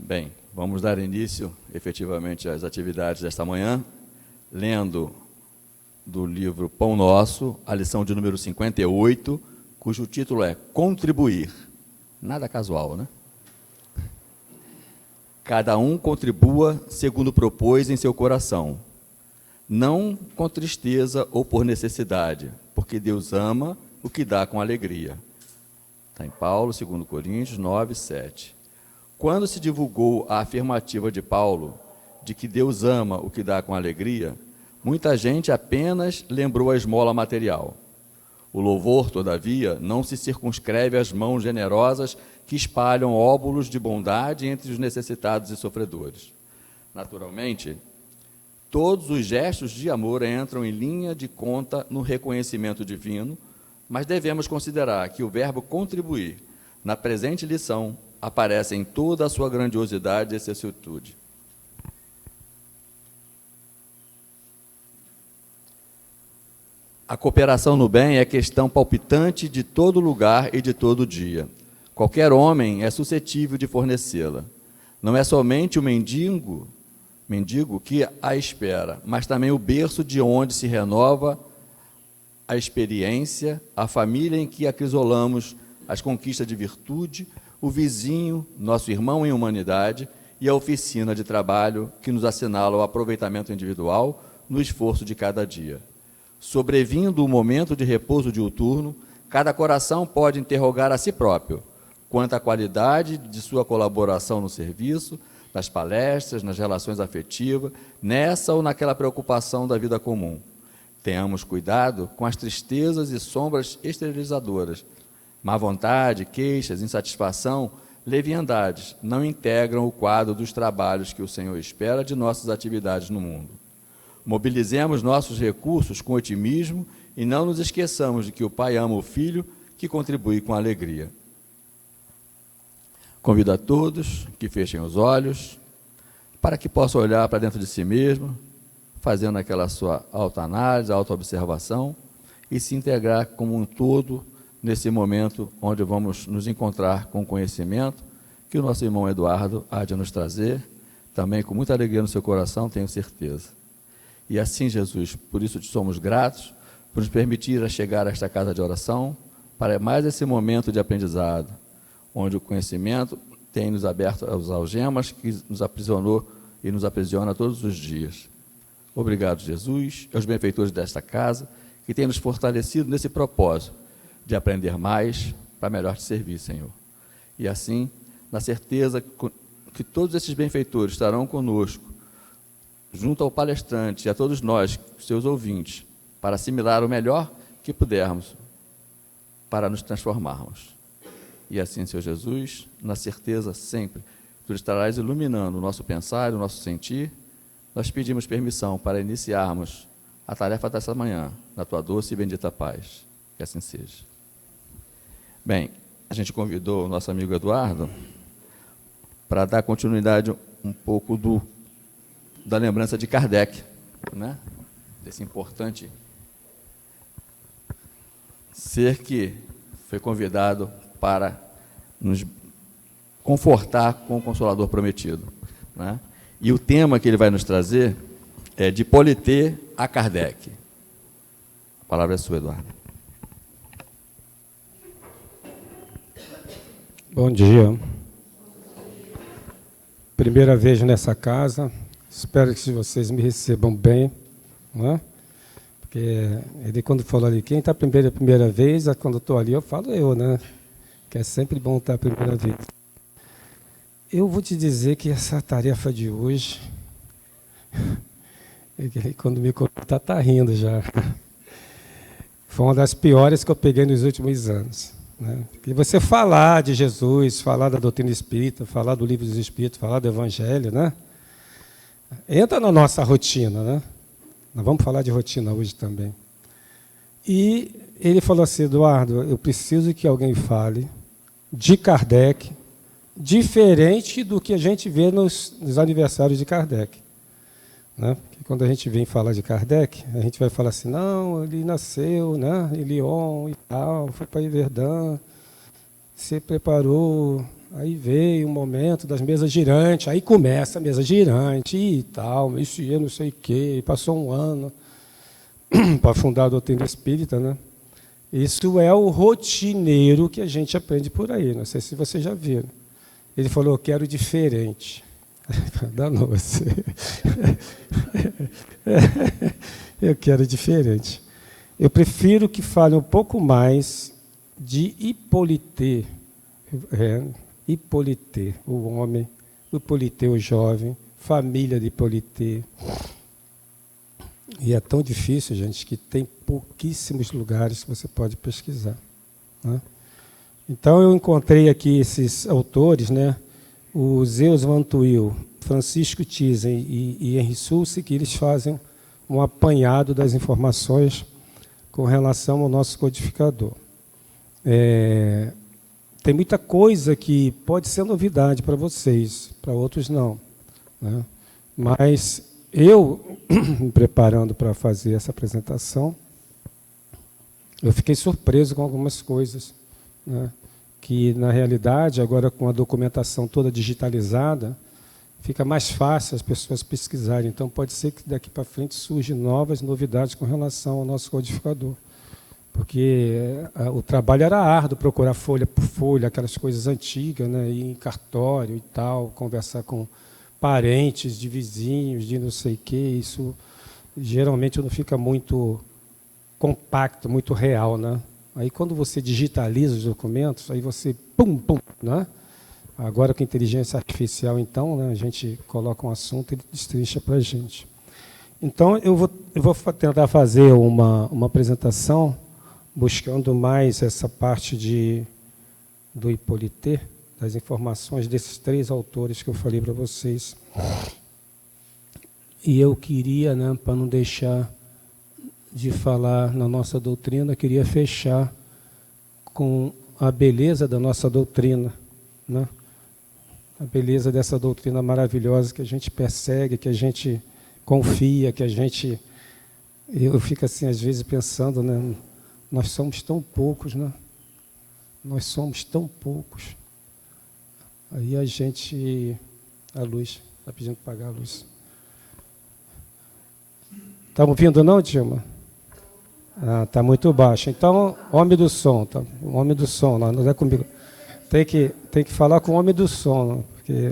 Bem, vamos dar início, efetivamente, às atividades desta manhã, lendo do livro Pão Nosso, a lição de número 58, cujo título é Contribuir. Nada casual, né? Cada um contribua segundo propôs em seu coração, não com tristeza ou por necessidade, porque Deus ama o que dá com alegria. Está em Paulo, 2 Coríntios 9, 7. Quando se divulgou a afirmativa de Paulo de que Deus ama o que dá com alegria, muita gente apenas lembrou a esmola material. O louvor, todavia, não se circunscreve às mãos generosas que espalham óbulos de bondade entre os necessitados e sofredores. Naturalmente, todos os gestos de amor entram em linha de conta no reconhecimento divino, mas devemos considerar que o verbo contribuir, na presente lição, aparece em toda a sua grandiosidade e excessitude. A cooperação no bem é questão palpitante de todo lugar e de todo dia. Qualquer homem é suscetível de fornecê-la. Não é somente o mendigo que a espera, mas também o berço de onde se renova a experiência, a família em que acrisolamos as conquistas de virtude, o vizinho, nosso irmão em humanidade, e a oficina de trabalho que nos assinala o aproveitamento individual no esforço de cada dia. Sobrevindo o momento de repouso diuturno, cada coração pode interrogar a si próprio quanto à qualidade de sua colaboração no serviço, nas palestras, nas relações afetivas, nessa ou naquela preocupação da vida comum. Tenhamos cuidado com as tristezas e sombras esterilizadoras. Má vontade, queixas, insatisfação, leviandades não integram o quadro dos trabalhos que o Senhor espera de nossas atividades no mundo. Mobilizemos nossos recursos com otimismo e não nos esqueçamos de que o Pai ama o Filho que contribui com alegria. Convido a todos que fechem os olhos para que possam olhar para dentro de si mesmo, fazendo aquela sua autoanálise, autoobservação e se integrar como um todo nesse momento onde vamos nos encontrar com o conhecimento que o nosso irmão Eduardo há de nos trazer, também com muita alegria no seu coração, tenho certeza. E assim, Jesus, por isso te somos gratos, por nos permitir chegar a esta casa de oração, para mais esse momento de aprendizado, onde o conhecimento tem nos aberto as algemas que nos aprisionou e nos aprisiona todos os dias. Obrigado, Jesus, aos benfeitores desta casa, que têm nos fortalecido nesse propósito de aprender mais para melhor te servir, Senhor. E assim, na certeza que todos esses benfeitores estarão conosco, junto ao palestrante e a todos nós, seus ouvintes, para assimilar o melhor que pudermos, para nos transformarmos. E assim, Senhor Jesus, na certeza sempre, Tu estarás iluminando o nosso pensar e o nosso sentir, nós pedimos permissão para iniciarmos a tarefa dessa manhã, na Tua doce e bendita paz. Que assim seja. Bem, a gente convidou o nosso amigo Eduardo para dar continuidade um pouco da lembrança de Kardec, né? Desse importante ser que foi convidado para nos confortar com o Consolador prometido, né? E o tema que ele vai nos trazer é de Polité a Kardec. A palavra é sua, Eduardo. Bom dia. Primeira vez nessa casa, espero que vocês me recebam bem, né? Porque ele, quando falou ali, quem está a primeira vez, quando eu estou ali, eu falo eu, né? Que é sempre bom estar a primeira vez. Eu vou te dizer que essa tarefa de hoje, quando me conta, está rindo já. Foi uma das piores que eu peguei nos últimos anos. Né? Porque você falar de Jesus, falar da doutrina espírita, falar do livro dos Espíritos, falar do Evangelho, né? Entra na nossa rotina, né? Nós vamos falar de rotina hoje também. E ele falou assim, Eduardo, eu preciso que alguém fale de Kardec, diferente do que a gente vê nos aniversários de Kardec. Né? Porque quando a gente vem falar de Kardec, a gente vai falar assim, não, ele nasceu, né, em Lyon e tal, foi para Iverdun, se preparou, Aí veio o momento das mesas girantes, aí começa a mesa girante e tal, isso e não sei o quê, passou um ano para fundar a doutrina espírita, né? Isso é o rotineiro que a gente aprende por aí, não sei se vocês já viram. Ele falou, eu quero diferente. Danou-se. Eu quero diferente. Eu prefiro que fale um pouco mais de Hippolyte, Hippolyte, o homem, Hippolyte, o jovem, família de Hippolyte. E é tão difícil, gente, que tem pouquíssimos lugares que você pode pesquisar, né? Então, eu encontrei aqui esses autores, né? O Zeus Van Tuyl, Francisco Thyssen e Henri Sulce, que eles fazem um apanhado das informações com relação ao nosso codificador. Tem muita coisa que pode ser novidade para vocês, para outros não, né? Mas eu, me preparando para fazer essa apresentação, eu fiquei surpreso com algumas coisas, né? Que, na realidade, agora com a documentação toda digitalizada, fica mais fácil as pessoas pesquisarem. Então, pode ser que daqui para frente surjam novas novidades com relação ao nosso codificador. Porque o trabalho era árduo, procurar folha por folha, aquelas coisas antigas, né? Ir em cartório e tal, conversar com parentes de vizinhos, de não sei o quê. Isso geralmente não fica muito compacto, muito real, né? Aí, quando você digitaliza os documentos, aí você, pum, né? Agora, com inteligência artificial, então, né, a gente coloca um assunto e ele destrincha para a gente. Então, eu vou tentar fazer uma apresentação buscando mais essa parte do Hippolyte, das informações desses 3 autores que eu falei para vocês. E eu queria, né, para não deixar de falar na nossa doutrina, queria fechar com a beleza da nossa doutrina, né? A beleza dessa doutrina maravilhosa que a gente persegue, que a gente confia, que a gente... Eu fico assim, às vezes, pensando, né? Nós somos tão poucos, né? Nós somos tão poucos. Aí a gente... A luz, está pedindo para apagar a luz. Está ouvindo não, Dilma? Está muito baixo. Então, homem do som, tá? O homem do som, não é comigo. Tem que falar com o homem do som, não? Porque...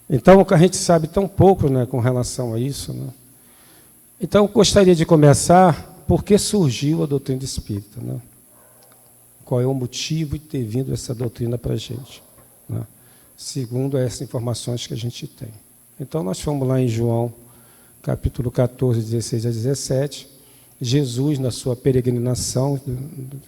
Então, a gente sabe tão pouco, né, com relação a isso, né? Então, eu gostaria de começar por que surgiu a doutrina espírita, né? Qual é o motivo de ter vindo essa doutrina para a gente, né? Segundo essas informações que a gente tem. Então, nós fomos lá em João, capítulo 14, 16 a 17, Jesus, na sua peregrinação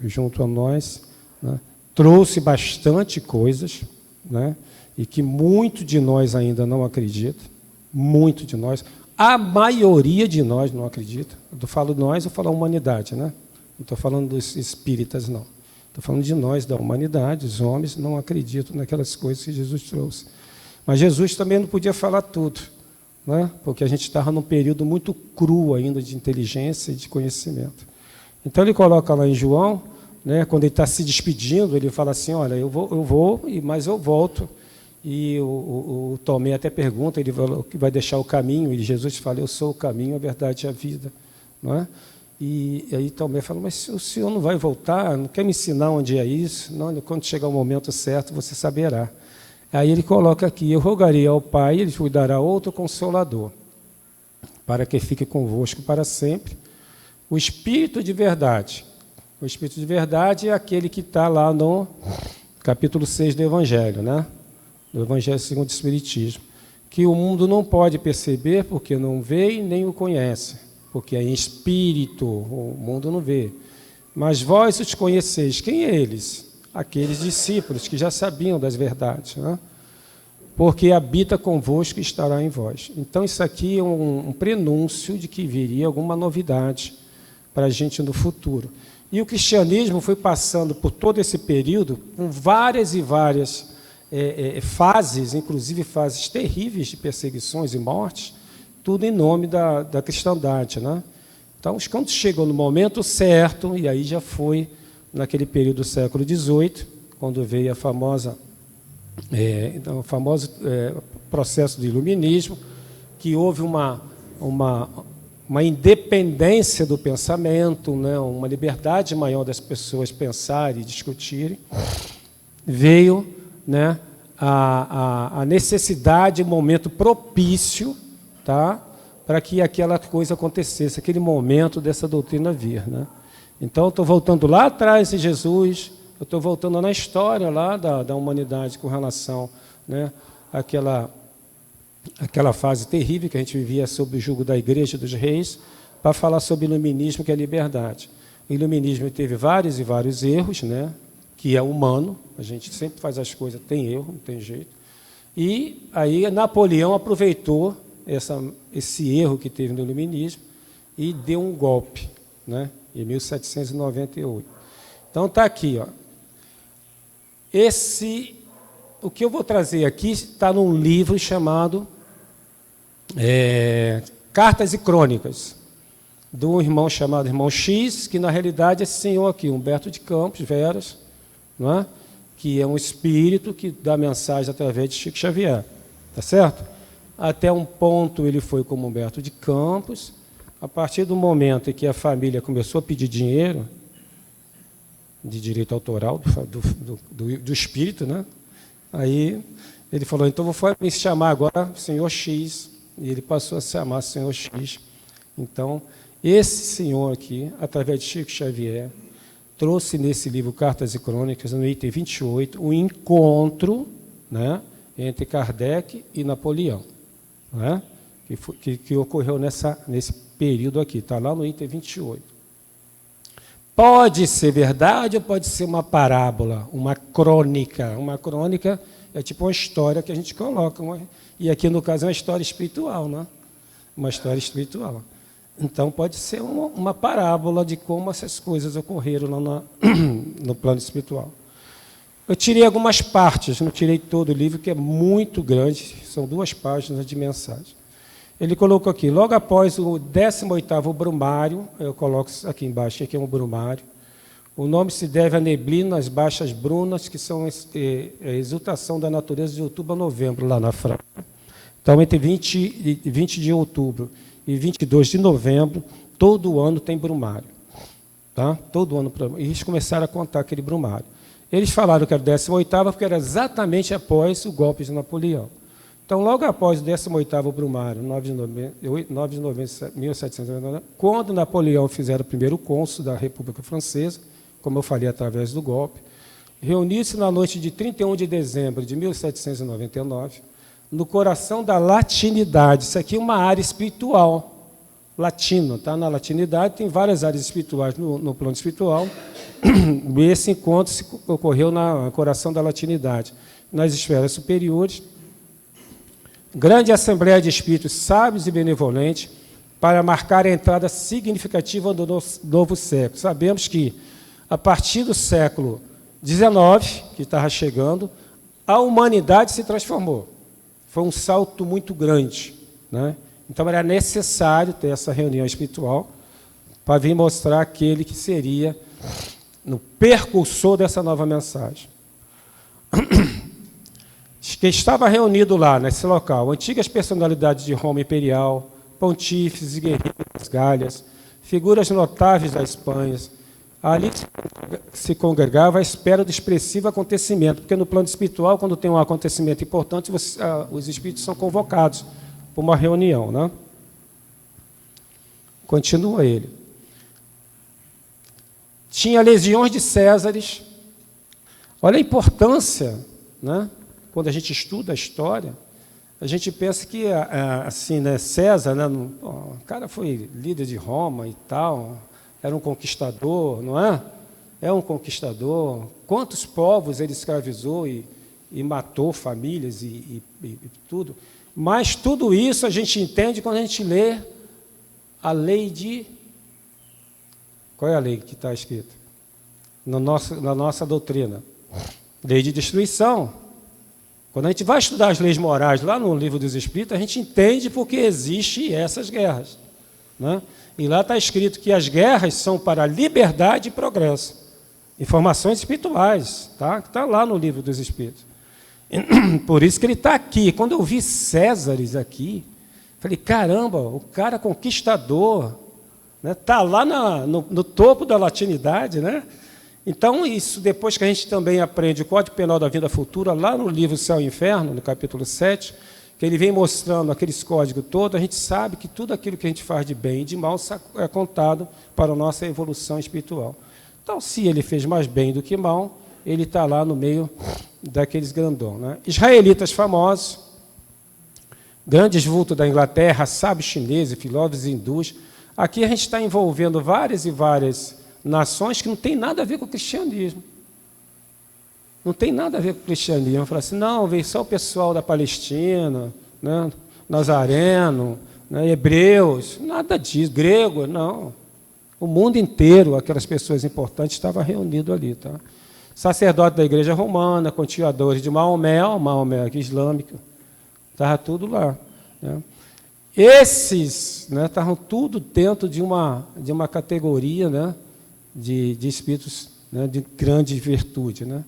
junto a nós, né, trouxe bastante coisas, né, e que muito de nós ainda não acredita, muito de nós, a maioria de nós não acredita. Eu falo nós, eu falo a humanidade, né? Não estou falando dos espíritas, não. Estou falando de nós, da humanidade, os homens não acreditam naquelas coisas que Jesus trouxe. Mas Jesus também não podia falar tudo, né? Porque a gente estava num período muito cru ainda de inteligência e de conhecimento. Então ele coloca lá em João, né, quando ele está se despedindo, ele fala assim, olha, eu vou, mas eu volto. E o Tomé até pergunta, ele vai deixar o caminho, e Jesus fala, eu sou o caminho, a verdade e a vida. Não é? E aí Tomé fala, mas o senhor não vai voltar, não quer me ensinar onde é isso? Não, quando chegar o momento certo, você saberá. Aí ele coloca aqui, eu rogarei ao Pai, ele vos dará outro Consolador, para que fique convosco para sempre, o Espírito de verdade. O Espírito de verdade é aquele que está lá no capítulo 6 do Evangelho, né? Do Evangelho segundo o Espiritismo, que o mundo não pode perceber porque não vê e nem o conhece, porque é em espírito, o mundo não vê. Mas vós os conheceis. Quem é eles? Aqueles discípulos que já sabiam das verdades, né? Porque habita convosco e estará em vós. Então, isso aqui é um prenúncio de que viria alguma novidade para a gente no futuro. E o cristianismo foi passando por todo esse período, com várias e várias fases, inclusive fases terríveis de perseguições e mortes, tudo em nome da cristandade, né? Então, quando chegou no momento certo, e aí já foi naquele período do século XVIII, quando veio o famoso processo do iluminismo, que houve uma independência do pensamento, né, uma liberdade maior das pessoas pensarem e discutirem, veio, né, a necessidade, um momento propício, tá, para que aquela coisa acontecesse, aquele momento dessa doutrina vir. Né? Então, eu estou voltando lá atrás em Jesus, eu estou voltando na história lá da humanidade com relação, né, àquela fase terrível que a gente vivia sob o jugo da Igreja dos Reis, para falar sobre o iluminismo, que é a liberdade. O iluminismo teve vários e vários erros, né, que é humano, a gente sempre faz as coisas, tem erro, não tem jeito. E aí Napoleão aproveitou esse erro que teve no iluminismo e deu um golpe, né, em 1798. Então está aqui, ó. O que eu vou trazer aqui está num livro chamado Cartas e Crônicas, de um irmão chamado Irmão X, que na realidade é esse senhor aqui, Humberto de Campos Veras, não é? Que é um espírito que dá mensagem através de Chico Xavier, tá certo? Até um ponto ele foi como Humberto de Campos. A partir do momento em que a família começou a pedir dinheiro de direito autoral do espírito, né? Aí ele falou, então vou me chamar agora Senhor X, e ele passou a se chamar Senhor X. Então, esse senhor aqui, através de Chico Xavier, trouxe nesse livro Cartas e Crônicas, no item 28, um encontro, né, entre Kardec e Napoleão, né, que ocorreu nesse período aqui, está lá no item 28. Pode ser verdade ou pode ser uma parábola, uma crônica. Uma crônica é tipo uma história que a gente coloca, e aqui no caso é uma história espiritual, né? Uma história espiritual. Então pode ser uma parábola de como essas coisas ocorreram lá no plano espiritual. Eu tirei algumas partes, não tirei todo o livro, que é muito grande, são 2 páginas de mensagem. Ele colocou aqui, logo após o 18º brumário, eu coloco aqui embaixo, aqui é um brumário, o nome se deve a neblinas baixas brunas, que são a exultação da natureza de outubro a novembro, lá na França. Então, entre 20 de outubro e 22 de novembro, todo ano tem brumário. Tá? Todo ano. E eles começaram a contar aquele brumário. Eles falaram que era o 18º, porque era exatamente após o golpe de Napoleão. Então, logo após o 18º brumário, 9 de novembro de 1799, quando Napoleão fizeram o primeiro cônsul da República Francesa, como eu falei, através do golpe, reuniu-se na noite de 31 de dezembro de 1799, no coração da latinidade. Isso aqui é uma área espiritual, latino, tá? Na latinidade tem várias áreas espirituais no plano espiritual. Esse encontro ocorreu no coração da latinidade, nas esferas superiores. Grande assembleia de espíritos sábios e benevolentes para marcar a entrada significativa do novo século. Sabemos que, a partir do século XIX, que estava chegando, a humanidade se transformou. Foi um salto muito grande, né? Então, era necessário ter essa reunião espiritual para vir mostrar aquele que seria no precursor dessa nova mensagem. Que estava reunido lá, nesse local, antigas personalidades de Roma imperial, pontífices e guerreiros das Galhas, figuras notáveis da Espanha. Ali se congregava à espera do expressivo acontecimento, porque no plano espiritual, quando tem um acontecimento importante, os espíritos são convocados para uma reunião, né? Continua ele. Tinha legiões de Césares. Olha a importância, né? Quando a gente estuda a história, a gente pensa que, assim, né, César, né, o cara foi líder de Roma e tal, era um conquistador, não é? É um conquistador. Quantos povos ele escravizou e matou famílias e tudo. Mas tudo isso a gente entende quando a gente lê a lei de... Qual é a lei que está escrita? Na nossa doutrina. Lei de destruição. Quando a gente vai estudar as leis morais lá no Livro dos Espíritos, a gente entende porque existem essas guerras, né? E lá está escrito que as guerras são para liberdade e progresso. Informações espirituais, tá? Que está lá no livro dos Espíritos. Por isso que ele está aqui. Quando eu vi Césares aqui, falei, caramba, o cara conquistador, né? Está lá no topo da latinidade, né? Então, isso, depois que a gente também aprende o Código Penal da Vida Futura, lá no livro Céu e Inferno, no capítulo 7, que ele vem mostrando aqueles códigos todos, a gente sabe que tudo aquilo que a gente faz de bem e de mal é contado para a nossa evolução espiritual. Então, se ele fez mais bem do que mal, ele está lá no meio daqueles grandão, né? Israelitas famosos, grandes vultos da Inglaterra, sábios chineses, filósofos hindus. Aqui a gente está envolvendo várias e várias nações que não tem nada a ver com o cristianismo. Não tem nada a ver com o cristianismo. Fala assim, não, veio só o pessoal da Palestina, né? Nazareno, né? Hebreus, nada disso, grego, não. O mundo inteiro, aquelas pessoas importantes, estavam reunidos ali. Tá? Sacerdote da Igreja Romana, continuadores de Maomé aqui islâmico, estava tudo lá. Né? Esses, né, estavam tudo dentro de uma categoria, né, de espíritos, né, de grande virtude. Né?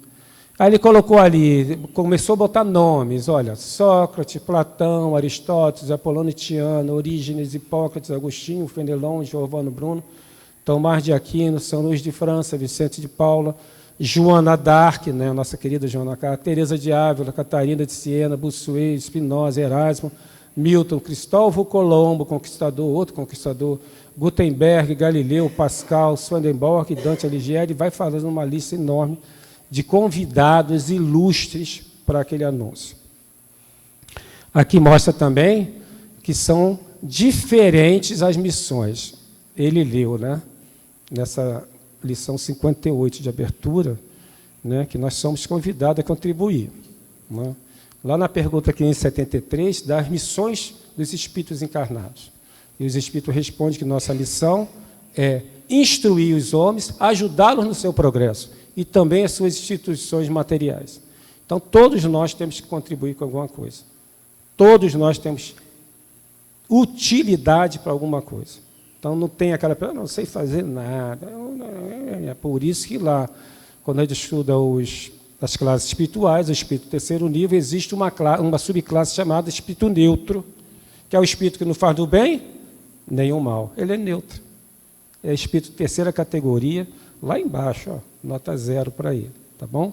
Aí ele colocou ali, começou a botar nomes, olha, Sócrates, Platão, Aristóteles, Apolônio Tiano, Orígenes, Hipócrates, Agostinho, Fenelon, Giordano Bruno, Tomás de Aquino, São Luís de França, Vicente de Paula, Joana d'Arc, né, nossa querida Joana d'Arc, Teresa de Ávila, Catarina de Siena, Bossuet, Spinoza, Erasmo, Milton, Cristóvão Colombo, conquistador, outro conquistador, Gutenberg, Galileu, Pascal, Swedenborg, Dante Alighieri, vai fazendo uma lista enorme de convidados ilustres para aquele anúncio. Aqui mostra também que são diferentes as missões. Ele leu, né, nessa lição 58 de abertura, né, que nós somos convidados a contribuir. Né? Lá na pergunta 573, das missões dos espíritos encarnados. E os espíritos respondem que nossa missão é instruir os homens, ajudá-los no seu progresso e também as suas instituições materiais. Então, todos nós temos que contribuir com alguma coisa. Todos nós temos utilidade para alguma coisa. Então, não tem aquela pessoa, não sei fazer nada. É por isso que lá, quando a gente estuda as classes espirituais, o espírito terceiro nível, existe uma subclasse chamada espírito neutro, que é o espírito que não faz do bem nem o mal. Ele é neutro. É espírito terceira categoria, lá embaixo, ó, nota 0 para ele. Tá bom?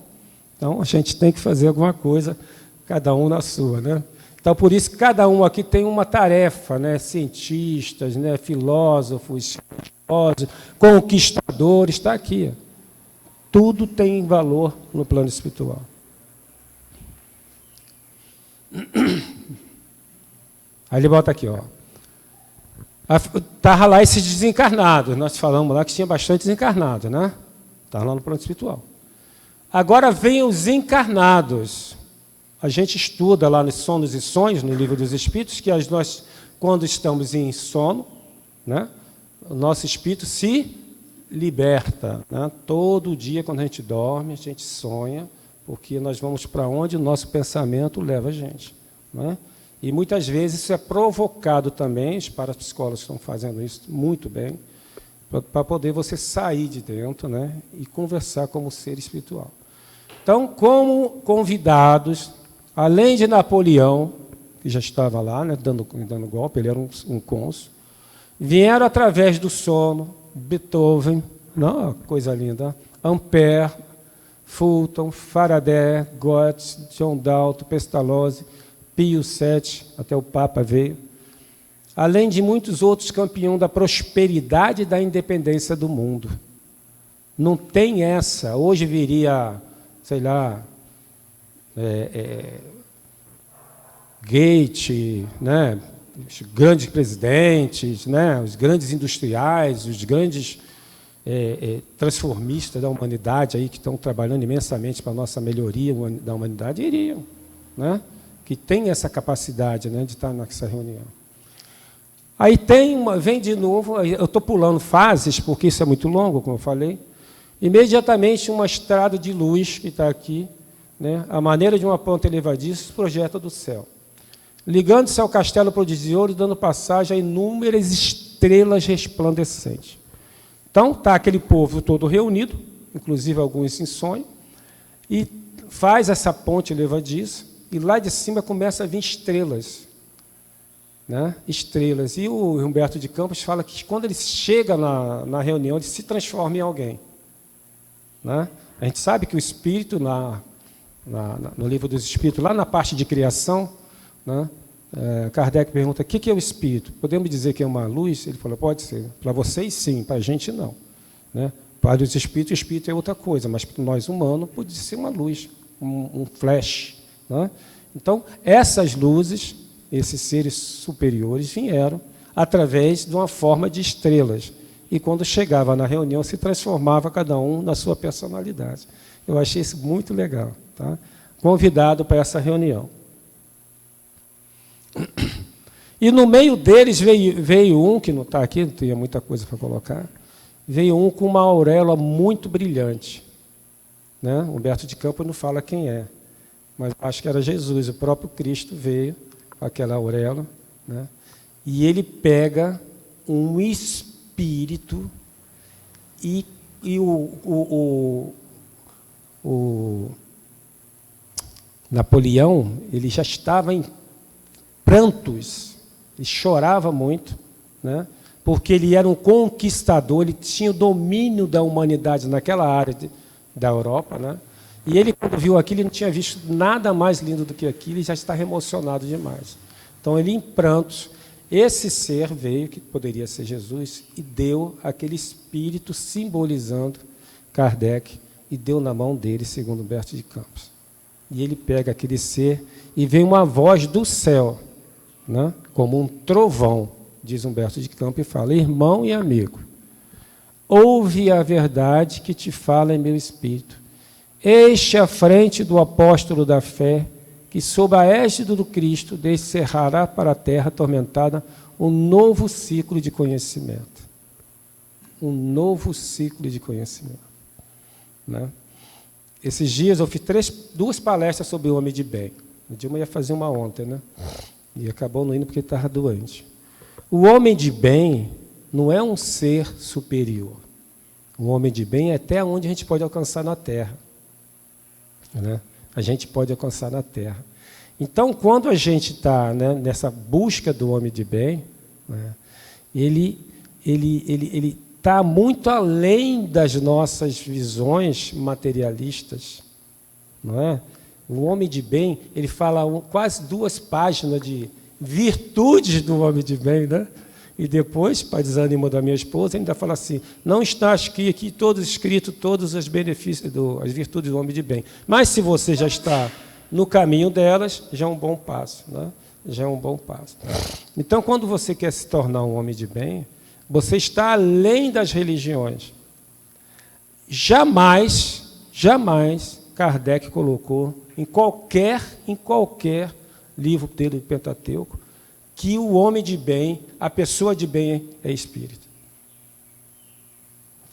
Então, a gente tem que fazer alguma coisa, cada um na sua, né? Então, por isso, cada um aqui tem uma tarefa, né? Cientistas, né? Filósofos, conquistadores, está aqui. Tudo tem valor no plano espiritual. Aí ele bota aqui, ó. Estava lá esses desencarnados. Nós falamos lá que tinha bastante desencarnados, né? Estava lá no plano espiritual. Agora vem os encarnados. A gente estuda lá nos Sonos e Sonhos, no Livro dos Espíritos, que nós, quando estamos em sono, né, o nosso espírito se liberta. Né? Todo dia, quando a gente dorme, a gente sonha, porque nós vamos para onde o nosso pensamento leva a gente. Né? E muitas vezes isso é provocado também, os parapsicólogos estão fazendo isso muito bem, para poder você sair de dentro, né, e conversar como ser espiritual. Então, como convidados, além de Napoleão, que já estava lá, né, dando golpe, ele era um cônsul, vieram através do sono, Beethoven, não, coisa linda, Ampère, Fulton, Faraday, Götz, John Dalton, Pestalozzi, Pio VII, até o Papa veio, além de muitos outros campeões da prosperidade e da independência do mundo. Não tem essa. Hoje viria, sei lá, Gates, né, os grandes presidentes, né, os grandes industriais, os grandes transformistas da humanidade aí, que estão trabalhando imensamente para a nossa melhoria da humanidade, iriam, né, que tem essa capacidade, né, de estar nessa reunião. Aí vem de novo, eu estou pulando fases, porque isso é muito longo, como eu falei, imediatamente uma estrada de luz que está aqui, né, a maneira de uma ponta elevadiça, projeta do céu, ligando-se ao castelo prodigioso, dando passagem a inúmeras estrelas resplandecentes. Então, está aquele povo todo reunido, inclusive alguns em sonho, e faz essa ponte levadiça, e lá de cima começa a vir estrelas. Né? Estrelas. E o Humberto de Campos fala que quando ele chega na reunião, ele se transforma em alguém. Né? A gente sabe que o Espírito, no livro dos Espíritos, lá na parte de criação, né? Kardec pergunta, o que é o Espírito? Podemos dizer que é uma luz? Ele falou, pode ser. Para vocês, sim. Para a gente, não. Né? Para os Espíritos, o Espírito é outra coisa, mas para nós humanos, pode ser uma luz, um flash. Né? Então, essas luzes, esses seres superiores, vieram através de uma forma de estrelas. E quando chegava na reunião, se transformava cada um na sua personalidade. Eu achei isso muito legal. Tá? Convidado para essa reunião. E no meio deles veio um, que não está aqui, não tinha muita coisa para colocar, veio um com uma auréola muito brilhante. Né? Humberto de Campos não fala quem é, mas acho que era Jesus, o próprio Cristo veio com aquela auréola, né? E ele pega um espírito e o Napoleão, ele já estava em prantos, ele chorava muito, né? Porque ele era um conquistador, ele tinha o domínio da humanidade naquela área da Europa, né? E ele, quando viu aquilo, ele não tinha visto nada mais lindo do que aquilo, e já estava emocionado demais. Então, ele, em prantos, esse ser veio, que poderia ser Jesus, e deu aquele espírito simbolizando Kardec, e deu na mão dele, segundo Humberto de Campos. E ele pega aquele ser, e vem uma voz do céu, né? Como um trovão, diz Humberto de Campos, e fala, irmão e amigo, ouve a verdade que te fala em meu espírito. Este à frente do apóstolo da fé, que sob a égide do Cristo descerrará para a terra atormentada um novo ciclo de conhecimento. Um novo ciclo de conhecimento. Né? Esses dias eu fiz duas palestras sobre o homem de bem. O Dilma ia fazer uma ontem, né? E acabou não indo porque estava doente. O homem de bem não é um ser superior. O homem de bem é até onde a gente pode alcançar na Terra. Né? A gente pode alcançar na Terra. Então, quando a gente está, né, nessa busca do homem de bem, né, ele está muito além das nossas visões materialistas. Não é? O homem de bem, ele fala quase 2 páginas de virtudes do homem de bem, né? E depois, para desânimo da minha esposa, ainda fala assim, não está aqui todos escrito, todos os benefícios, as virtudes do homem de bem. Mas se você já está no caminho delas, já é um bom passo. Né? Já é um bom passo. Então, quando você quer se tornar um homem de bem, você está além das religiões. Jamais Kardec colocou em qualquer livro dele do Pentateuco que o homem de bem, a pessoa de bem é espírita.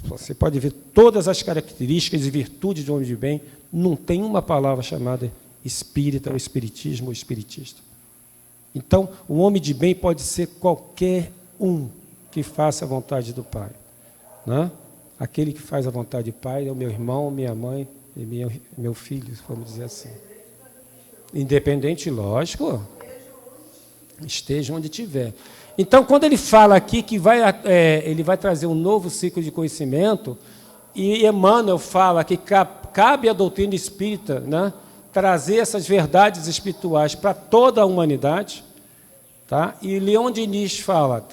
Você pode ver todas as características e virtudes do homem de bem, não tem uma palavra chamada espírita, ou espiritismo, ou espiritista. Então, o homem de bem pode ser qualquer um que faça a vontade do Pai. Né? Aquele que faz a vontade do Pai é o meu irmão, minha mãe e meu filho, vamos dizer assim. Independente, lógico, esteja onde estiver. Então, quando ele fala aqui que ele vai trazer um novo ciclo de conhecimento, e Emmanuel fala que cabe à doutrina espírita, né, trazer essas verdades espirituais para toda a humanidade, tá? E Leon Denis fala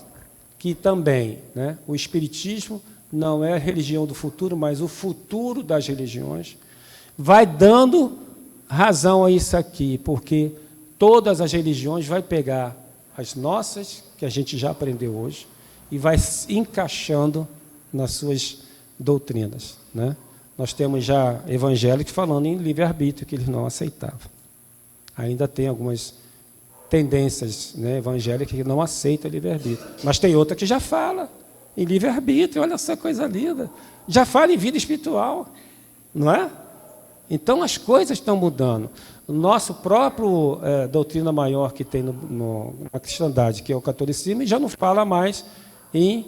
que também, né, o espiritismo não é a religião do futuro, mas o futuro das religiões, vai dando razão a isso aqui, porque todas as religiões vai pegar as nossas, que a gente já aprendeu hoje, e vai encaixando nas suas doutrinas. Né? Nós temos já evangélicos falando em livre-arbítrio, que eles não aceitavam. Ainda tem algumas tendências, né, evangélicas que não aceitam livre-arbítrio. Mas tem outra que já fala em livre-arbítrio, olha essa coisa linda. Já fala em vida espiritual, não é? Então, as coisas estão mudando. O nosso próprio doutrina maior que tem na cristandade, que é o catolicismo, já não fala mais em...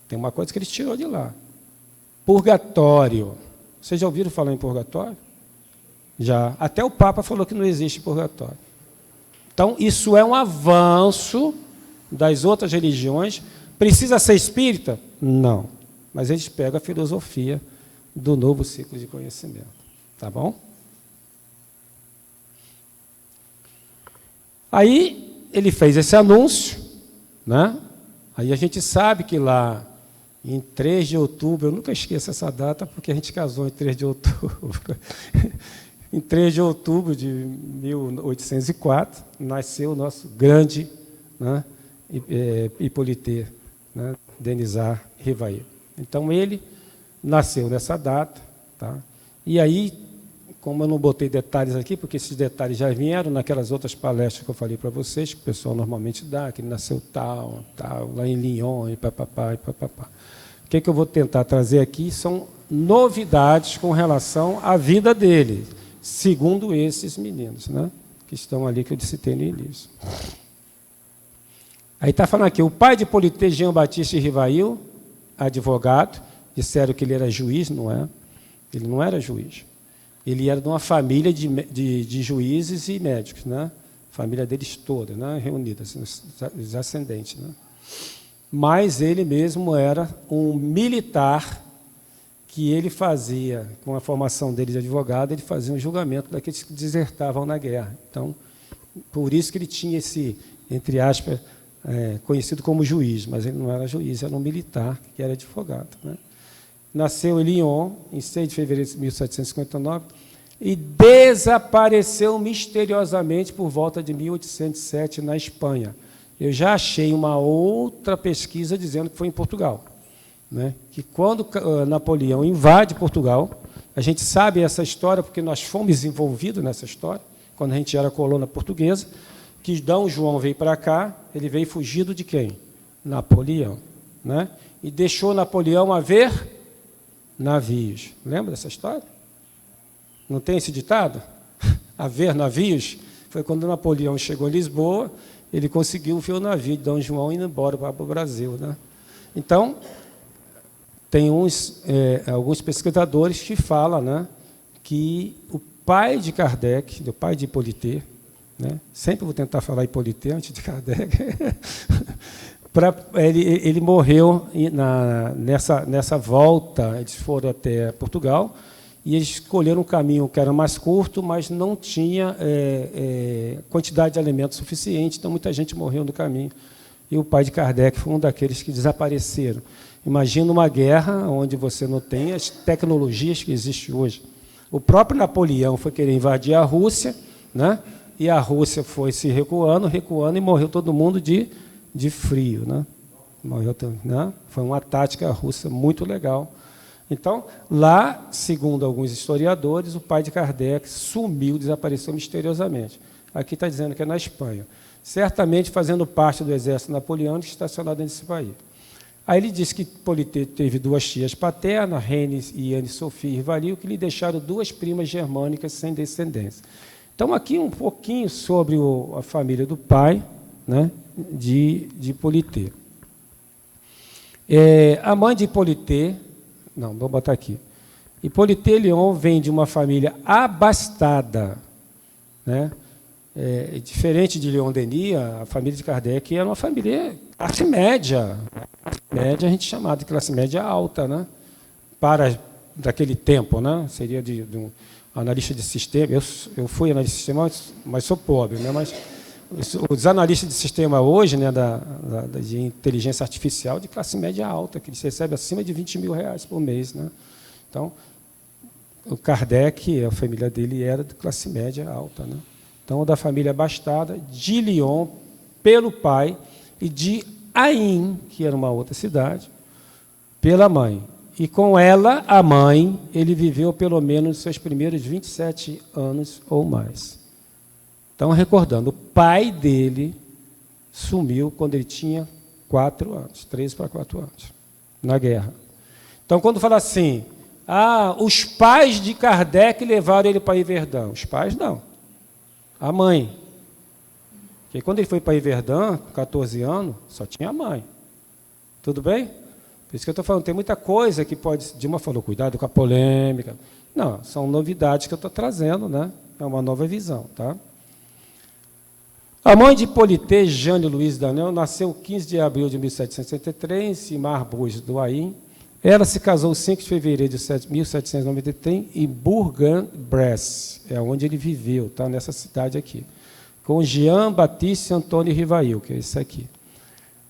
Tem uma coisa que ele tirou de lá. Purgatório. Vocês já ouviram falar em purgatório? Já. Até o Papa falou que não existe purgatório. Então, isso é um avanço das outras religiões. Precisa ser espírita? Não. Mas eles pegam a filosofia do novo ciclo de conhecimento. Tá bom? Aí, ele fez esse anúncio, né? Aí a gente sabe que lá, em 3 de outubro, eu nunca esqueço essa data, porque a gente casou em 3 de outubro. Em 3 de outubro de 1804, nasceu o nosso grande, né, Hippolyte, né, Denisard Rivail. Então, ele nasceu nessa data. Tá? E aí, como eu não botei detalhes aqui, porque esses detalhes já vieram naquelas outras palestras que eu falei para vocês, que o pessoal normalmente dá, que ele nasceu tal, lá em Lyon, e papapá, e papapá. O que eu vou tentar trazer aqui são novidades com relação à vida dele, segundo esses meninos, né, que estão ali, que eu citei no início. Aí está falando aqui, o pai de Hippolyte Jean-Baptiste Rivail, advogado, disseram que ele era juiz, não é? Ele não era juiz. Ele era de uma família de juízes e médicos, né? A família deles toda, né? Reunida, assim, os ascendentes, né? Mas ele mesmo era um militar que ele fazia, com a formação dele de advogado, ele fazia um julgamento daqueles que desertavam na guerra. Então, por isso que ele tinha esse, entre aspas, conhecido como juiz, mas ele não era juiz, era um militar que era advogado, né? Nasceu em Lyon, em 6 de fevereiro de 1759, e desapareceu misteriosamente por volta de 1807 na Espanha. Eu já achei uma outra pesquisa dizendo que foi em Portugal, né? Que quando Napoleão invade Portugal, a gente sabe essa história porque nós fomos envolvidos nessa história, quando a gente era colônia portuguesa, que D. João veio para cá, ele veio fugido de quem? Napoleão, né? E deixou Napoleão a ver navios. Lembra dessa história? Não tem esse ditado? A ver navios? Foi quando Napoleão chegou em Lisboa, ele conseguiu ver o navio de D. João indo embora para o Brasil, né? Então, tem alguns pesquisadores que falam, né, que o pai de Kardec, o pai de Hippolyte, né, sempre vou tentar falar Hippolyte antes de Kardec, ele morreu nessa volta, eles foram até Portugal, e eles escolheram um caminho que era mais curto, mas não tinha quantidade de alimentos suficiente, então muita gente morreu no caminho. E o pai de Kardec foi um daqueles que desapareceram. Imagina uma guerra onde você não tem as tecnologias que existem hoje. O próprio Napoleão foi querer invadir a Rússia, né? E a Rússia foi se recuando, e morreu todo mundo de frio, né? Morreu, né? Foi uma tática russa muito legal. Então, lá, segundo alguns historiadores, o pai de Kardec sumiu, desapareceu misteriosamente. Aqui está dizendo que é na Espanha. Certamente fazendo parte do exército napoleônico estacionado nesse país. Aí ele disse que Hippolyte teve 2 tias paternas, Reine e Anne-Sophie Rivail, que lhe deixaram 2 primas germânicas sem descendência. Então, aqui um pouquinho sobre a família do pai, né, de Hippolyte. A mãe de Hippolyte, não, vou botar aqui. Hippolyte Lyon vem de uma família abastada, né? Diferente de Leon Denis, a família de Kardec era uma família classe média. Média a gente chamava de classe média alta, né? Daquele tempo, né? Seria de um analista de sistema. Eu fui analista de sistema, mas sou pobre, né? Mas os analistas de sistema hoje, né, de inteligência artificial, de classe média alta, que eles recebem acima de R$20 mil por mês, né? Então, o Kardec, a família dele era de classe média alta, né? Então, da família abastada, de Lyon, pelo pai, e de Ain, que era uma outra cidade, pela mãe. E com ela, a mãe, ele viveu pelo menos seus primeiros 27 anos ou mais. Então, recordando, o pai dele sumiu quando ele tinha 4 anos, 13 para 4 anos, na guerra. Então, quando fala assim, os pais de Kardec levaram ele para Iverdun. Os pais não. A mãe. Porque quando ele foi para Iverdun, com 14 anos, só tinha a mãe. Tudo bem? Por isso que eu estou falando, tem muita coisa que pode... Dilma falou, cuidado com a polêmica. Não, são novidades que eu estou trazendo, né? É uma nova visão, tá? A mãe de Hippolyte, Jeanne Louise Danel, nasceu 15 de abril de 1763, em Marbourg do Ain. Ela se casou 5 de fevereiro de 1793 em Bourg-en-Bresse, é onde ele viveu, tá? Nessa cidade aqui, com Jean-Baptiste Antônio Rivail, que é esse aqui.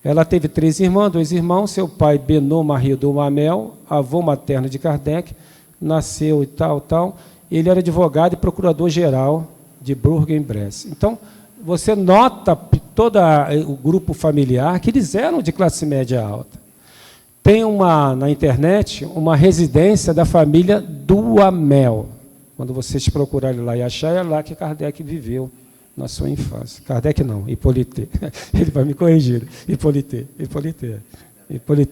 Ela teve 3 irmãs, 2 irmãos, seu pai Benoît Marie Duhamel, avô materno de Kardec, nasceu e tal. Ele era advogado e procurador-geral de Bourg-en-Bresse. Então, você nota todo o grupo familiar que eles eram de classe média alta. Tem na internet uma residência da família Duhamel. Quando vocês procurarem lá e acharem, é lá que Kardec viveu na sua infância. Kardec não, Hippolyte. Ele vai me corrigir. Hippolyte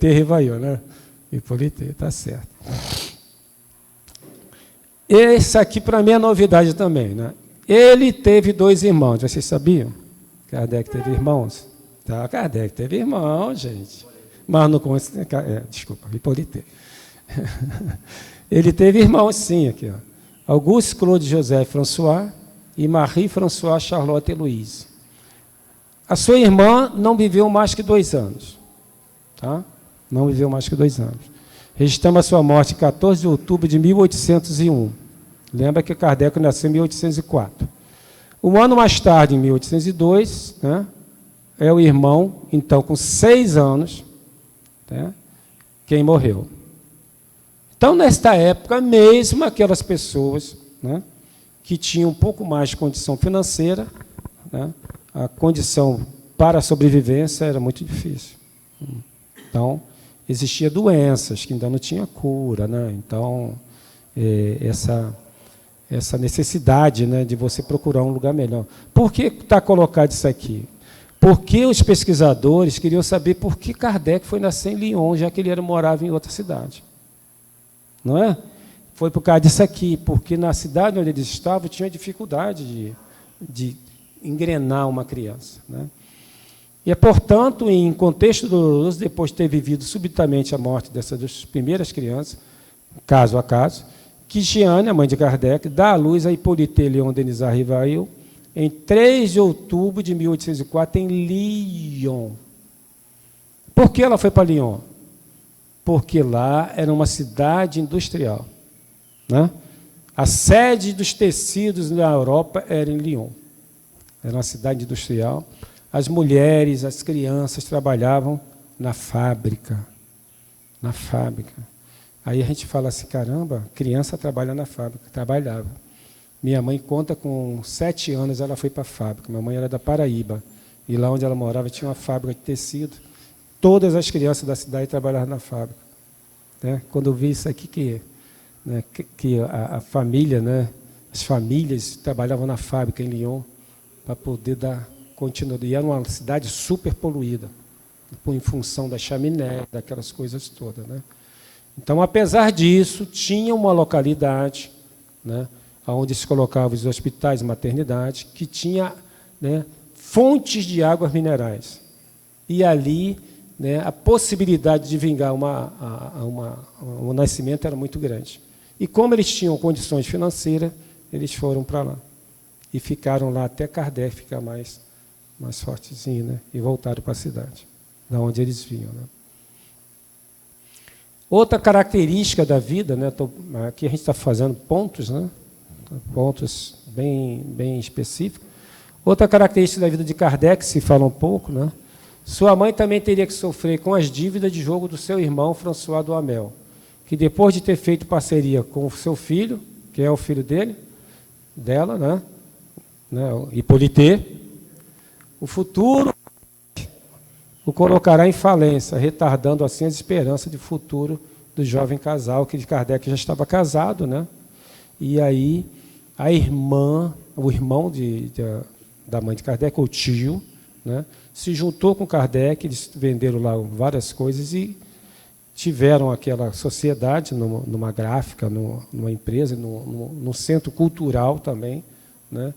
Rivail, né? Hippolyte, está certo. Esse aqui, para mim, é novidade também, né? Ele teve 2 irmãos, vocês sabiam? Kardec teve irmãos? Tá, Kardec teve irmãos, gente. Mas não conhece. Desculpa, Hippolyte. Ele teve irmãos, sim, aqui, ó. Auguste Claude Joseph François e Marie-François Charlotte Louise. A sua irmã não viveu mais que 2 anos. Tá? Não viveu mais que 2 anos. Registramos a sua morte em 14 de outubro de 1801. Lembra que Kardec nasceu em 1804. Um ano mais tarde, em 1802, né, é o irmão, então, com 6 anos, né, quem morreu. Então, nesta época, mesmo aquelas pessoas, né, que tinham um pouco mais de condição financeira, né, a condição para a sobrevivência era muito difícil. Então, existiam doenças que ainda não tinha cura, né? Então, essa necessidade, né, de você procurar um lugar melhor. Por que está colocado isso aqui? Porque os pesquisadores queriam saber por que Kardec foi nascer em Lyon, já que ele morava em outra cidade. Não é? Foi por causa disso aqui, porque na cidade onde eles estavam tinha dificuldade de engrenar uma criança, né? E é, portanto, em contexto doloroso, depois de ter vivido subitamente a morte dessas 2 primeiras crianças, caso a caso, que Jeanne, a mãe de Kardec, dá à luz a Hippolyte Léon Denisard Rivail em 3 de outubro de 1804, em Lyon. Por que ela foi para Lyon? Porque lá era uma cidade industrial, né? A sede dos tecidos na Europa era em Lyon. Era uma cidade industrial. As mulheres, as crianças trabalhavam na fábrica. Na fábrica. Aí a gente fala assim, caramba, criança trabalha na fábrica. Trabalhava. Minha mãe conta, com 7 anos ela foi para a fábrica. Minha mãe era da Paraíba. E lá onde ela morava tinha uma fábrica de tecido. Todas as crianças da cidade trabalhavam na fábrica. Né? Quando eu vi isso aqui, que a família, né, as famílias trabalhavam na fábrica em Lyon para poder dar continuidade. E era uma cidade super poluída, em função da chaminé, daquelas coisas todas, né? Então, apesar disso, tinha uma localidade, né, onde se colocavam os hospitais, maternidades, que tinha, né, fontes de águas minerais. E ali, né, a possibilidade de vingar um nascimento era muito grande. E como eles tinham condições financeiras, eles foram para lá. E ficaram lá até Kardec ficar mais fortezinho, né? E voltaram para a cidade, da onde eles vinham, né? Outra característica da vida, né? Aqui a gente está fazendo pontos, né? Pontos bem específicos. Outra característica da vida de Kardec, se fala um pouco, né? Sua mãe também teria que sofrer com as dívidas de jogo do seu irmão, François Duhamel, que depois de ter feito parceria com o seu filho, que é o filho dela, né? Hippolyte, o futuro o colocará em falência, retardando assim as esperanças de futuro do jovem casal, que de Kardec já estava casado, né? E aí a irmã, o irmão da mãe de Kardec, o tio, né, se juntou com Kardec, eles venderam lá várias coisas e tiveram aquela sociedade numa gráfica, numa empresa, num centro cultural também, né,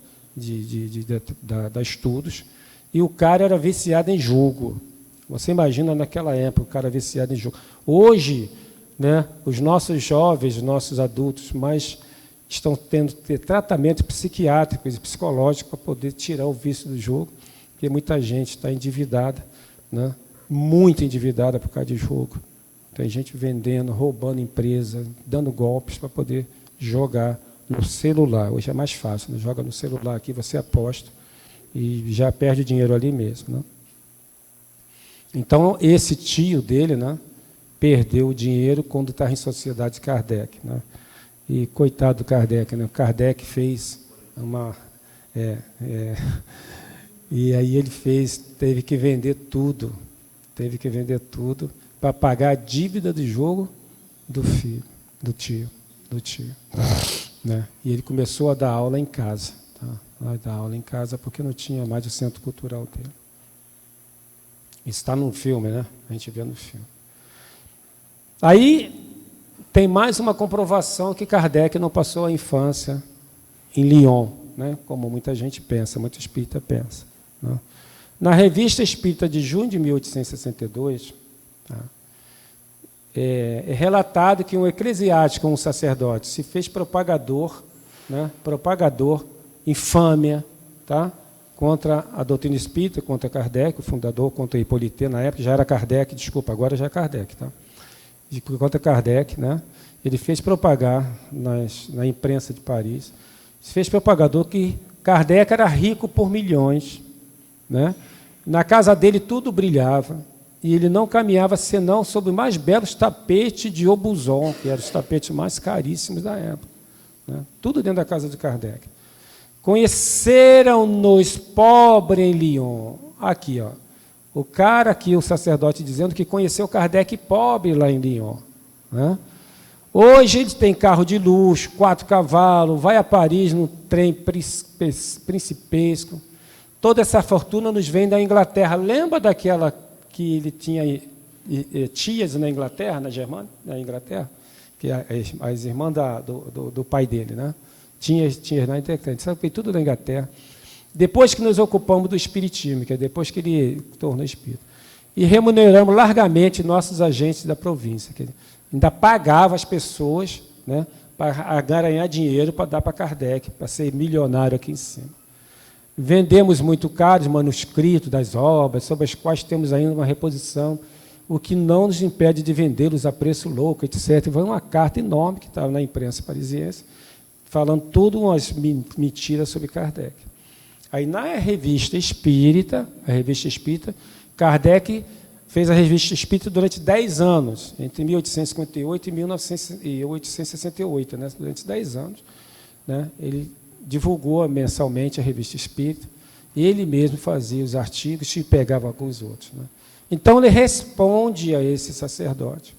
da estudos, e o cara era viciado em jogo. Você imagina naquela época, o cara viciado em jogo. Hoje, né, os nossos jovens, os nossos adultos, mais estão tendo que ter tratamento psiquiátrico e psicológico para poder tirar o vício do jogo, porque muita gente está endividada, né, muito endividada por causa de jogo. Tem gente vendendo, roubando empresa, dando golpes para poder jogar no celular. Hoje é mais fácil, né? Joga no celular aqui, você aposta e já perde dinheiro ali mesmo, né? Então, esse tio dele, né, perdeu o dinheiro quando estava em sociedade de Kardec, né? E coitado do Kardec, né? Kardec fez uma... e aí ele teve que vender tudo para pagar a dívida de jogo do filho, do tio. Né? E ele começou a dar aula em casa. Tá? A dar aula em casa porque não tinha mais o centro cultural dele. Isso está no filme, né? A gente vê no filme. Aí tem mais uma comprovação que Kardec não passou a infância em Lyon, né? Como muita gente pensa, muito espírita pensa. Né? Na Revista Espírita de junho de 1862, tá? É relatado que um eclesiástico, um sacerdote, se fez propagador, né? Propagador, infâmia, tá? Contra a doutrina espírita, contra Kardec, o fundador, contra Hippolyte, na época já era Kardec, desculpa, agora já é Kardec, tá? Contra Kardec, né? Ele fez propagar na imprensa de Paris, fez propagador que Kardec era rico por milhões, né? Na casa dele tudo brilhava, e ele não caminhava senão sob os mais belos tapetes de Aubusson, que eram os tapetes mais caríssimos da época, né? Tudo dentro da casa de Kardec. Conheceram-nos pobre em Lyon. Aqui, ó. O cara aqui, o sacerdote, dizendo que conheceu Kardec pobre lá em Lyon, né? Hoje ele tem carro de luxo, 4 cavalos, vai a Paris no trem principesco. Toda essa fortuna nos vem da Inglaterra. Lembra daquela que ele tinha tias na Inglaterra, na Inglaterra? Que as irmãs do pai dele, né? Tinha na Inglaterra, sabe que tudo na Inglaterra. Depois que nos ocupamos do espiritismo, que é depois que ele tornou espírita, e remuneramos largamente nossos agentes da província, que ainda pagava as pessoas, né, para ganhar dinheiro para dar para Kardec, para ser milionário aqui em cima. Vendemos muito caro os manuscritos das obras, sobre as quais temos ainda uma reposição, o que não nos impede de vendê-los a preço louco, etc. Foi uma carta enorme que estava na imprensa parisiense, falando tudo umas mentiras sobre Kardec. Aí, na revista Espírita, Kardec fez a revista Espírita durante 10 anos, entre 1858 e 1868, né? Durante 10 anos, né? Ele divulgou mensalmente a revista Espírita, ele mesmo fazia os artigos e pegava alguns outros, né? Então, ele responde a esse sacerdote: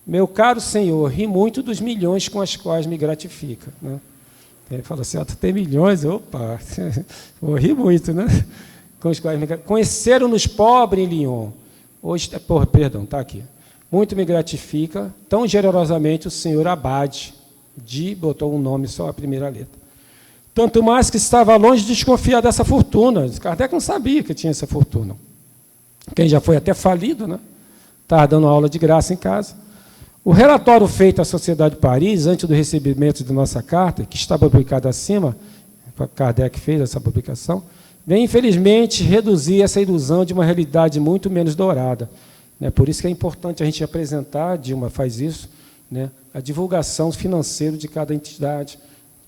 meu caro senhor, ri muito dos milhões com os quais me gratifica, né? Ele fala assim: tu tem milhões? Opa, vou rir muito, né? Com os quais conheceram-nos pobre em Lyon. Hoje, perdão, está aqui. Muito me gratifica, tão generosamente, o senhor Abade, botou um nome só, a primeira letra. Tanto mais que estava longe de desconfiar dessa fortuna. Kardec não sabia que tinha essa fortuna. Quem já foi até falido, né? Estava dando aula de graça em casa. O relatório feito à Sociedade de Paris, antes do recebimento de nossa carta, que está publicada acima, Kardec fez essa publicação, vem, infelizmente, reduzir essa ilusão de uma realidade muito menos dourada. Né? Por isso que é importante a gente apresentar, Dilma faz isso, né? A divulgação financeira de cada entidade,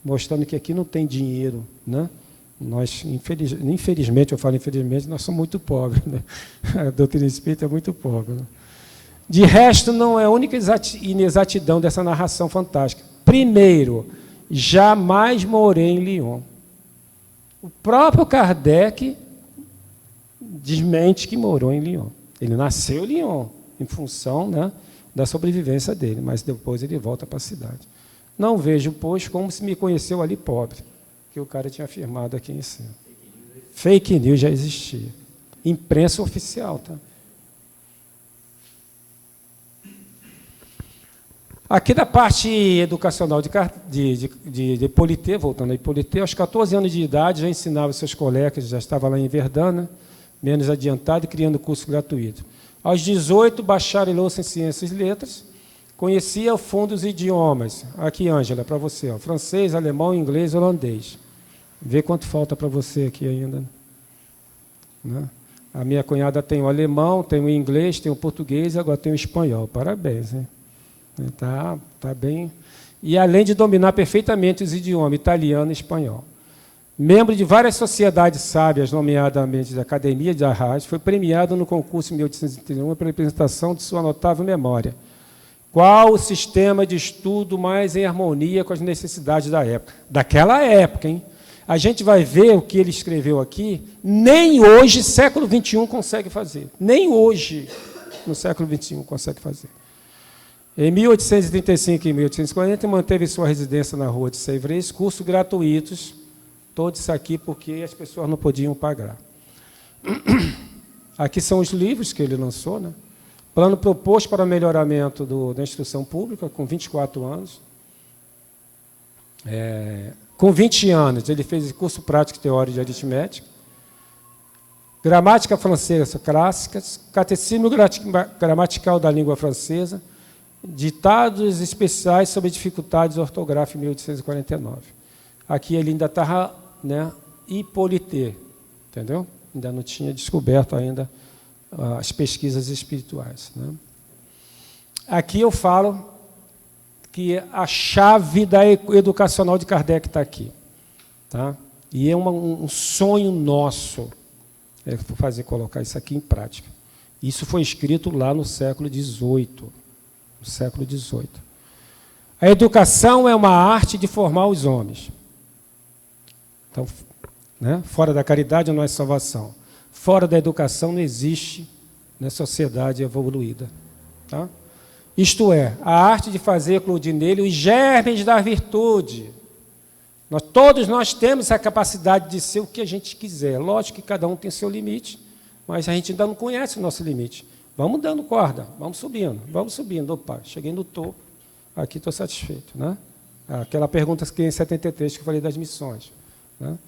mostrando que aqui não tem dinheiro, né? Nós, infelizmente, eu falo infelizmente, nós somos muito pobres, né? A doutrina espírita é muito pobre, né? De resto, não é a única inexatidão dessa narração fantástica. Primeiro, jamais morei em Lyon. O próprio Kardec desmente que morou em Lyon. Ele nasceu em Lyon, em função, né, da sobrevivência dele, mas depois ele volta para a cidade. Não vejo, pois, como se me conheceu ali pobre, que o cara tinha afirmado aqui em cima. Fake news já existia. Imprensa oficial, tá? Aqui da parte educacional de Hippolyte, voltando a Hippolyte, aos 14 anos de idade já ensinava seus colegas, já estava lá em Verdun, né? menos adiantado e criando curso gratuito. Aos 18, bacharelou-se em Ciências e Letras, conhecia a fundo os idiomas. Aqui, Ângela, para você, ó, francês, alemão, inglês, holandês. Vê quanto falta para você aqui ainda. Né? A minha cunhada tem o alemão, tem o inglês, tem o português e agora tem o espanhol. Parabéns, hein? Tá bem. E além de dominar perfeitamente os idiomas italiano e espanhol. Membro de várias sociedades sábias, nomeadamente da Academia de Arras, foi premiado no concurso em 1831 pela apresentação de sua notável memória. Qual o sistema de estudo mais em harmonia com as necessidades da época? Daquela época, hein? A gente vai ver o que ele escreveu aqui, nem hoje, século XXI, consegue fazer. Nem hoje, no século XXI, consegue fazer. Em 1835 e 1840, manteve sua residência na rua de Sèvres, cursos gratuitos, todos isso aqui porque as pessoas não podiam pagar. Aqui são os livros que ele lançou, né? Plano proposto para o melhoramento da instrução pública, com 24 anos. Com 20 anos, ele fez curso prático de teoria de aritmética, gramática francesa clássica, catecismo gramatical da língua francesa, ditados especiais sobre dificuldades ortográficas, em 1849. Aqui ele ainda estava, né, Hippolyte, entendeu? Ainda não tinha descoberto ainda as pesquisas espirituais. Né? Aqui eu falo que a chave da educacional de Kardec está aqui. Tá? E é um sonho nosso colocar isso aqui em prática. Isso foi escrito lá no século XVIII. No século XVIII. A educação é uma arte de formar os homens. Então, né, fora da caridade não é salvação. Fora da educação não existe, né, sociedade evoluída. Tá? Isto é, a arte de fazer eclodir nele os germes da virtude. Todos nós temos a capacidade de ser o que a gente quiser. Lógico que cada um tem seu limite, mas a gente ainda não conhece o nosso limite. Vamos dando corda, vamos subindo. Opa, cheguei no topo, aqui estou satisfeito. Né? Aquela pergunta que em 73 que eu falei das missões. Né?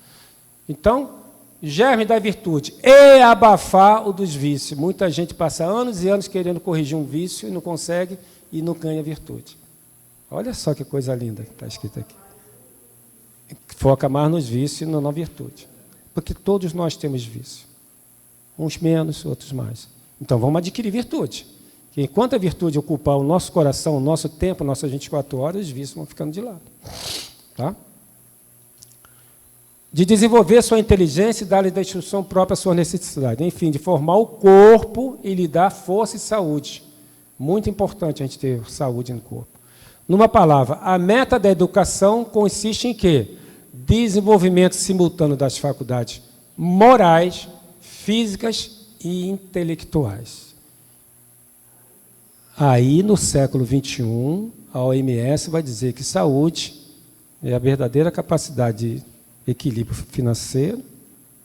Então, germe da virtude e abafar o dos vícios. Muita gente passa anos e anos querendo corrigir um vício e não consegue e não ganha virtude. Olha só que coisa linda que está escrito aqui. Foca mais nos vícios e não na virtude. Porque todos nós temos vício. Uns menos, outros mais. Então, vamos adquirir virtude. Que enquanto a virtude ocupar o nosso coração, o nosso tempo, nossas 24 horas, os vícios vão ficando de lado. Tá? De desenvolver sua inteligência e dar-lhe da instrução própria à sua necessidade. Enfim, de formar o corpo e lhe dar força e saúde. Muito importante a gente ter saúde no corpo. Numa palavra, a meta da educação consiste em quê? Desenvolvimento simultâneo das faculdades morais, físicas e intelectuais. Aí, no século XXI, a OMS vai dizer que saúde é a verdadeira capacidade de equilíbrio financeiro,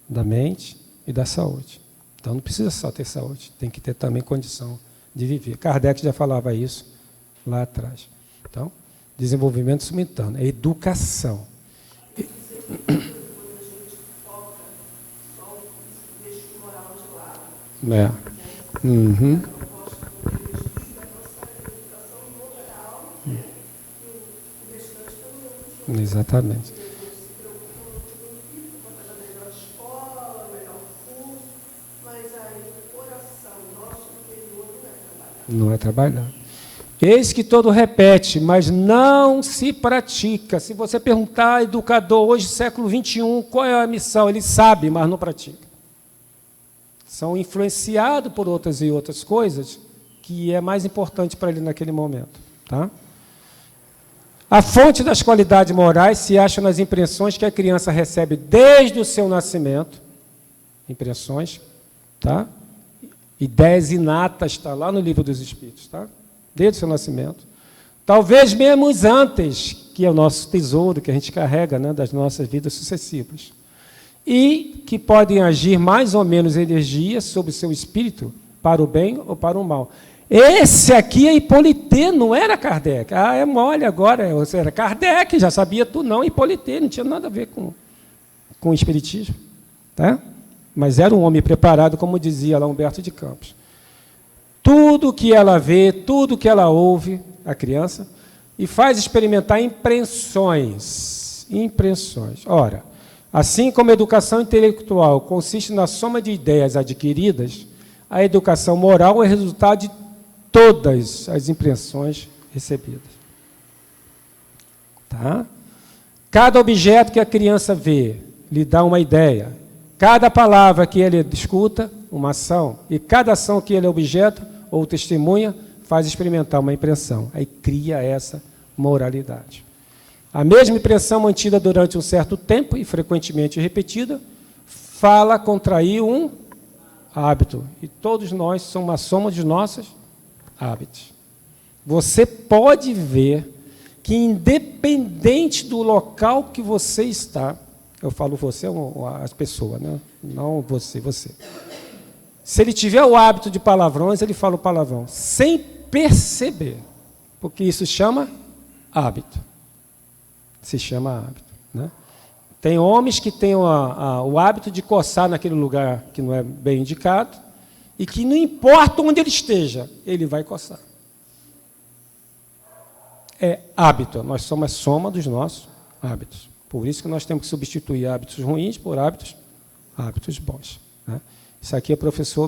da mente e da saúde. Então, não precisa só ter saúde, tem que ter também condição de viver. Kardec já falava isso lá atrás. Então, desenvolvimento simultâneo, é educação. Uhum. Exatamente. Não é trabalhar. Eis que todo repete, mas não se pratica. Se você perguntar, educador, hoje, século XXI, qual é a missão? Ele sabe, mas não pratica. São influenciados por outras e outras coisas que é mais importante para ele naquele momento. Tá? A fonte das qualidades morais se acha nas impressões que a criança recebe desde o seu nascimento. Impressões, tá? Ideias inatas, está lá no Livro dos Espíritos, tá? Desde o seu nascimento. Talvez mesmo antes, que é o nosso tesouro que a gente carrega, né, das nossas vidas sucessivas. E que podem agir mais ou menos energia sobre o seu espírito, para o bem ou para o mal. Esse aqui é Hippolyte, não era Kardec. Ah, é mole agora, era Kardec, já sabia tudo, não, Hippolyte, não tinha nada a ver com o espiritismo. Tá? Mas era um homem preparado, como dizia lá Humberto de Campos. Tudo que ela vê, tudo que ela ouve, a criança, e faz experimentar impressões. Impressões. Ora, assim como a educação intelectual consiste na soma de ideias adquiridas, a educação moral é resultado de todas as impressões recebidas. Tá? Cada objeto que a criança vê lhe dá uma ideia. Cada palavra que ele escuta, uma ação. E cada ação que ele é objeto ou testemunha, faz experimentar uma impressão. Aí cria essa moralidade. A mesma impressão mantida durante um certo tempo e frequentemente repetida, fala contrair um hábito. E todos nós somos uma soma de nossos hábitos. Você pode ver que, independente do local que você está, eu falo você, as pessoas, né? Não você. Se ele tiver o hábito de palavrões, ele fala o palavrão, sem perceber, porque isso chama hábito. Se chama hábito. Né? Tem homens que têm o hábito de coçar naquele lugar que não é bem indicado, e que não importa onde ele esteja, ele vai coçar. É hábito, nós somos a soma dos nossos hábitos. Por isso que nós temos que substituir hábitos ruins por hábitos bons. Né? Isso aqui é professor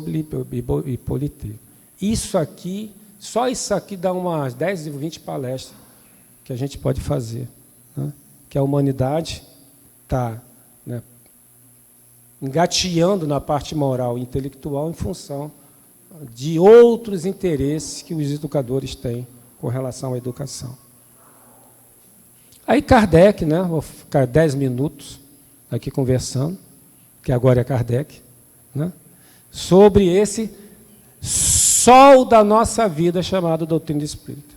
Hippolyte. Isso aqui, só isso aqui dá umas 10 ou 20 palestras que a gente pode fazer. Né? Que a humanidade está, né, engateando na parte moral e intelectual em função de outros interesses que os educadores têm com relação à educação. Aí Kardec, né, vou ficar 10 minutos aqui conversando, que agora é Kardec, né, sobre esse sol da nossa vida chamado doutrina espírita.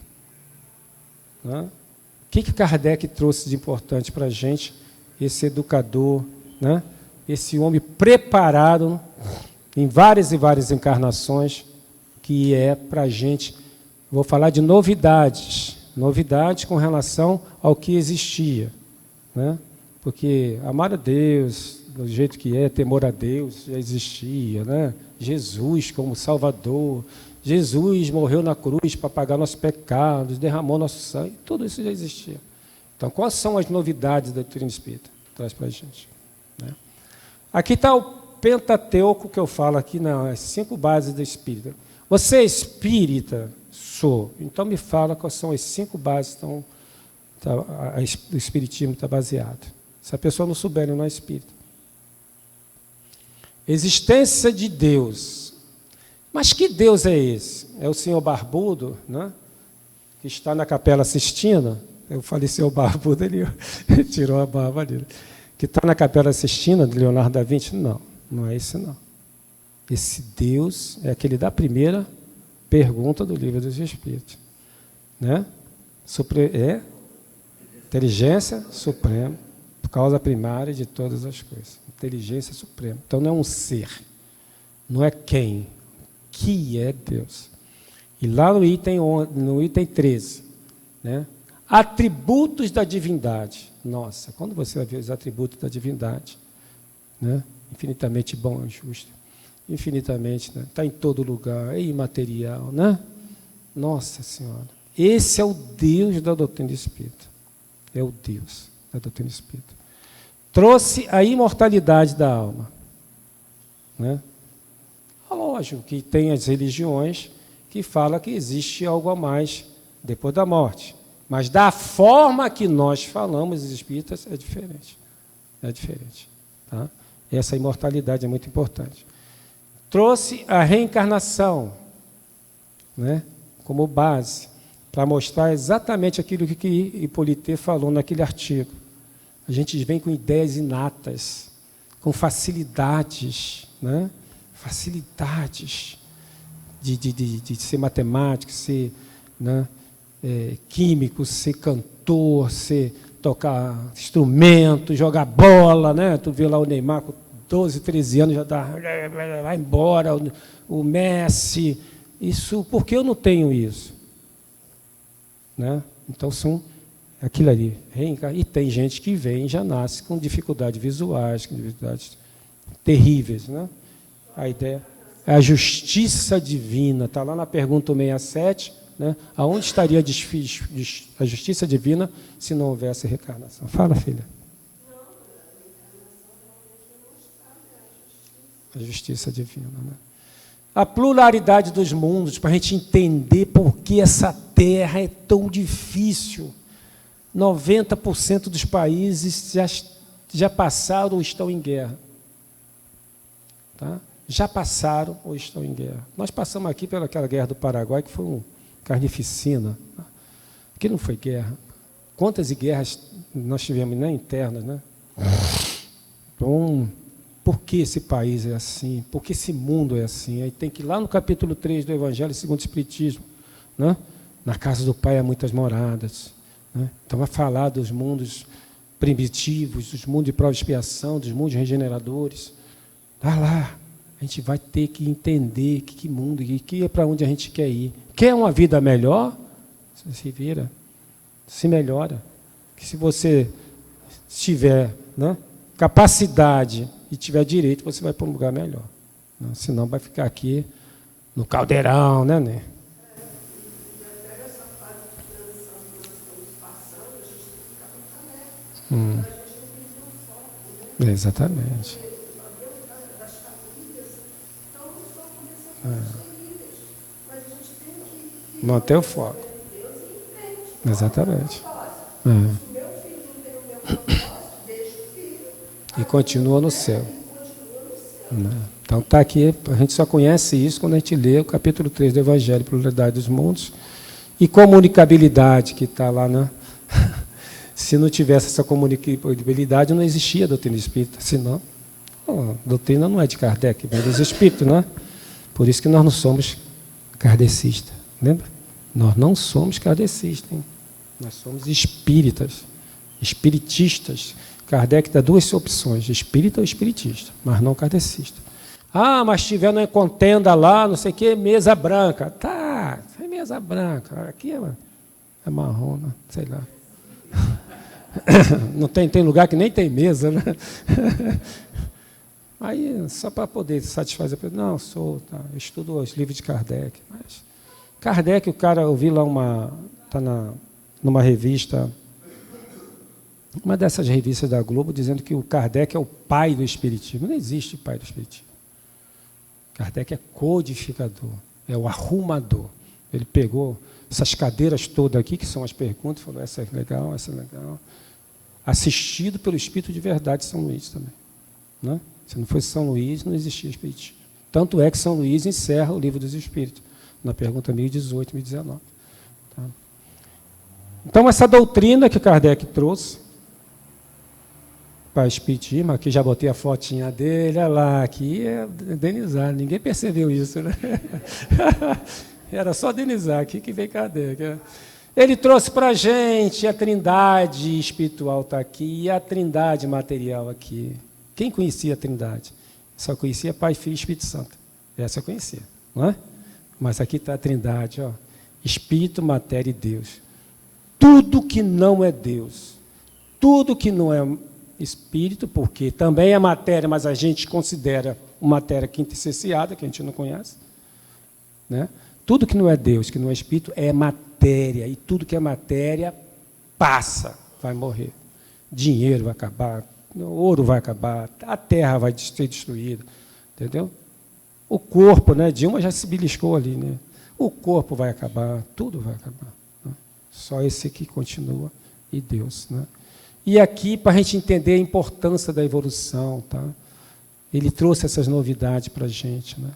Né? O que Kardec trouxe de importante para a gente, esse educador, né, esse homem preparado em várias e várias encarnações, que é para a gente, vou falar de novidades com relação ao que existia, né? Porque amar a Deus, do jeito que é, temor a Deus, já existia, né? Jesus como Salvador, Jesus morreu na cruz para pagar nossos pecados, derramou nosso sangue, tudo isso já existia. Então, quais são as novidades da doutrina espírita? Traz para a gente. Né? Aqui está o Pentateuco que eu falo aqui, nas 5 bases do espírita. Você é espírita? Sou. Então me fala quais são as 5 bases que o espiritismo está baseado. Se a pessoa não souber, ele não é espírita. Existência de Deus. Mas que Deus é esse? É o senhor barbudo, né? Que está na Capela Sistina. Eu falei senhor barbudo, ele tirou a barba dele. Que está na Capela Sistina, de Leonardo da Vinci? Não, não é esse não. Esse Deus é aquele da primeira pergunta do Livro dos Espíritos. Né? Inteligência suprema, causa primária de todas as coisas. Inteligência suprema. Então não é um ser, não é quem, que é Deus. E lá no item 13, né? Atributos da divindade. Nossa, quando você vai ver os atributos da divindade, né? Infinitamente bom e justo, infinitamente, né? Está em todo lugar, é imaterial, né? Nossa Senhora, esse é o Deus da doutrina espírita. É o Deus da doutrina espírita. Trouxe a imortalidade da alma, né? Lógico que tem as religiões que falam que existe algo a mais depois da morte, mas da forma que nós falamos, os espíritas, é diferente. É diferente. Tá? Essa imortalidade é muito importante. Trouxe a reencarnação, né, como base, para mostrar exatamente aquilo que Hippolyte falou naquele artigo. A gente vem com ideias inatas, com facilidades, né? Facilidades de ser matemático, ser, né, químico, ser cantor, tocar instrumento, jogar bola, né? Tu vê lá o Neymar com 12, 13 anos, já vai embora, o Messi. Isso, por que eu não tenho isso? Né? Então, são aquilo ali. E tem gente que vem e já nasce com dificuldades visuais, com dificuldades terríveis, né? A ideia é a justiça divina, está lá na pergunta 67, né? Aonde estaria a justiça divina se não houvesse reencarnação? Fala, filha. A justiça divina, né? A pluralidade dos mundos, para a gente entender por que essa terra é tão difícil. 90% dos países já passaram ou estão em guerra. Tá? Já passaram ou estão em guerra. Nós passamos aqui pelaquela guerra do Paraguai, que foi uma carnificina. Aqui não foi guerra. Quantas guerras nós tivemos, né, internas, né? Então, por que esse país é assim? Por que esse mundo é assim? Aí tem que ir lá no capítulo 3 do Evangelho segundo o Espiritismo, né? Na casa do Pai há muitas moradas, né? Então vai falar dos mundos primitivos, dos mundos de prova e expiação, dos mundos regeneradores. Vai lá, a gente vai ter que entender que mundo, que é para onde a gente quer ir. Quer uma vida melhor? Você se vira, se melhora. Que se você tiver, né, capacidade e tiver direito, você vai para um lugar melhor. Né? Senão vai ficar aqui no caldeirão, né? Exatamente. Manter o foco. Exatamente. E continua no céu. Então está aqui, a gente só conhece isso quando a gente lê o capítulo 3 do Evangelho, Pluralidade dos Mundos, e comunicabilidade, que está lá, né? Se não tivesse essa comunicabilidade, não existia a doutrina espírita. Senão, a doutrina não é de Kardec, vem dos espíritos, né? Por isso que nós não somos kardecistas. Lembra? Nós não somos kardecistas, hein? Nós somos espíritas, espiritistas. Kardec dá duas opções, espírita ou espiritista, mas não kardecista. Ah, mas tiver uma contenda lá, não sei o quê, mesa branca. Tá, é mesa branca. Aqui é marrom, né? Sei lá. Não tem lugar que nem tem mesa, né? Aí, só para poder satisfazer, não, eu estudo os livros de Kardec. Mas Kardec, o cara, eu vi lá está numa revista, uma dessas revistas da Globo, dizendo que o Kardec é o pai do Espiritismo. Não existe pai do Espiritismo. Kardec é codificador, é o arrumador. Ele pegou essas cadeiras todas aqui, que são as perguntas, falou, essa é legal, essa é legal. Assistido pelo Espírito de Verdade, São Luís também. Né? Se não fosse São Luís, não existia Espiritismo. Tanto é que São Luís encerra o Livro dos Espíritos, na pergunta 1018, 1019. Tá? Então, essa doutrina que Kardec trouxe para o Espiritismo, aqui já botei a fotinha dele, olha lá, aqui é Denizar, ninguém percebeu isso, né? Era só Denizar, aqui que veio Kardec. Ele trouxe para a gente a trindade espiritual está aqui e a trindade material aqui. Quem conhecia a trindade? Só conhecia Pai, Filho e Espírito Santo. Essa eu conhecia, não é? Mas aqui está a trindade, ó. Espírito, matéria e Deus. Tudo que não é Deus, tudo que não é espírito, porque também é matéria, mas a gente considera uma matéria quintessenciada, que a gente não conhece, né? Tudo que não é Deus, que não é espírito, é matéria, e tudo que é matéria passa, vai morrer. Dinheiro vai acabar, o ouro vai acabar, a terra vai ser destruída, entendeu? O corpo, né? Dilma já se beliscou ali, né? O corpo vai acabar, tudo vai acabar, né? Só esse que continua, e Deus, né? E aqui, para a gente entender a importância da evolução, tá? Ele trouxe essas novidades para a gente, né?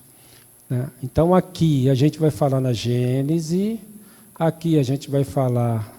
Então, aqui a gente vai falar na Gênese, aqui a gente vai falar